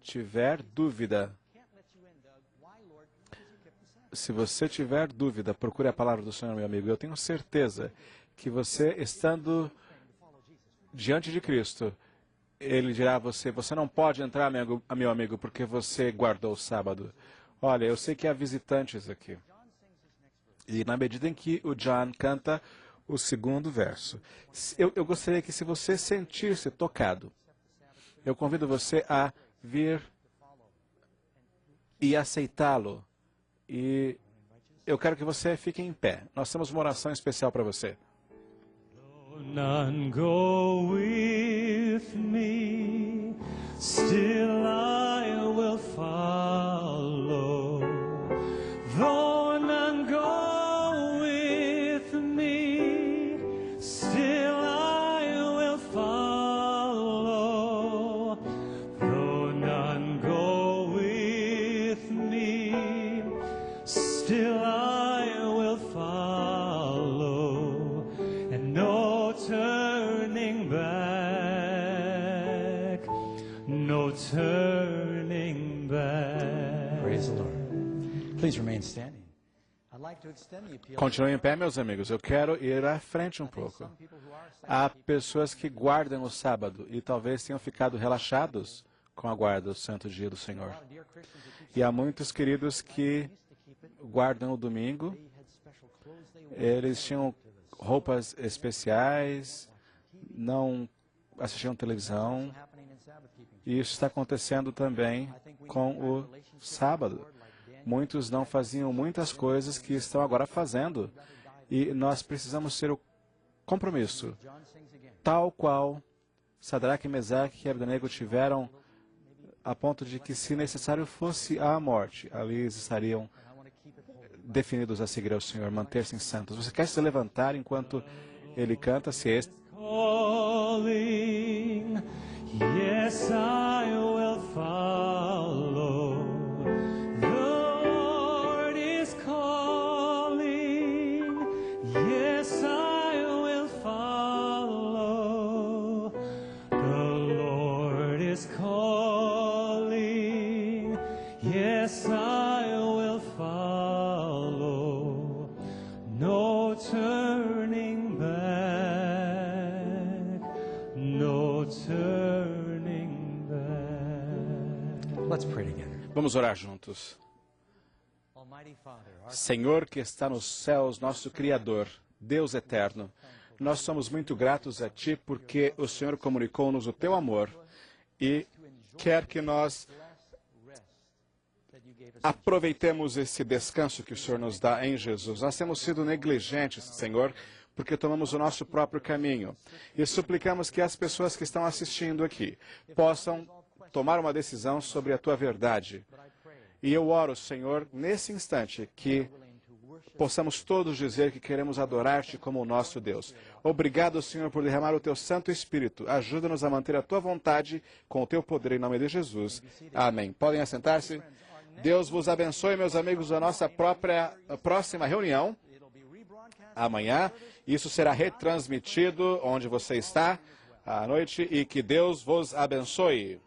tiver dúvida, se você tiver dúvida, procure a palavra do Senhor, meu amigo. Eu tenho certeza que você, estando diante de Cristo, Ele dirá a você, você não pode entrar, meu amigo, porque você guardou o sábado. Olha, eu sei que há visitantes aqui. E na medida em que o John canta o segundo verso, eu gostaria que, se você sentir-se tocado, eu convido você a vir e aceitá-lo. E eu quero que você fique em pé. Nós temos uma oração especial para você. None go with me, still I will follow. Though none go with me, follow, and no turning back, no turning back. Praise the Lord. Please remain standing. I'd like to extend the appeal. Continuem em pé, meus amigos. Eu quero ir à frente um pouco. Há pessoas que guardam o sábado e talvez tenham ficado relaxados com a guarda do santo dia do Senhor. E há muitos queridos que guardam o domingo. Eles tinham roupas especiais, não assistiam televisão. E isso está acontecendo também com o sábado. Muitos não faziam muitas coisas que estão agora fazendo. E nós precisamos ter o compromisso, tal qual Sadraque, Mesaque e Abednego tiveram, a ponto de que, se necessário fosse a morte, ali eles estariam definidos a seguir ao Senhor, manter-se santos. Você quer se levantar enquanto ele canta? Se este... Calling, yes, I will follow. The Lord is calling, yes, I will follow. The Lord is calling, yes, I will follow. No turning back, no turning back. Let's pray together. Vamos orar juntos. Almighty Father, our Senhor que está nos céus, nosso Criador, Deus eterno, nós somos muito gratos a Ti porque o Senhor comunicou-nos o Teu amor e quer que nós aproveitemos esse descanso que o Senhor nos dá em Jesus. Nós temos sido negligentes, Senhor, porque tomamos o nosso próprio caminho. E suplicamos que as pessoas que estão assistindo aqui possam tomar uma decisão sobre a Tua verdade. E eu oro, Senhor, nesse instante, que possamos todos dizer que queremos adorar-Te como o nosso Deus. Obrigado, Senhor, por derramar o Teu Santo Espírito. Ajuda-nos a manter a Tua vontade com o Teu poder, em nome de Jesus. Amém. Podem assentar-se. Deus vos abençoe, meus amigos, a nossa próxima reunião. Amanhã, isso será retransmitido onde você está à noite, e que Deus vos abençoe.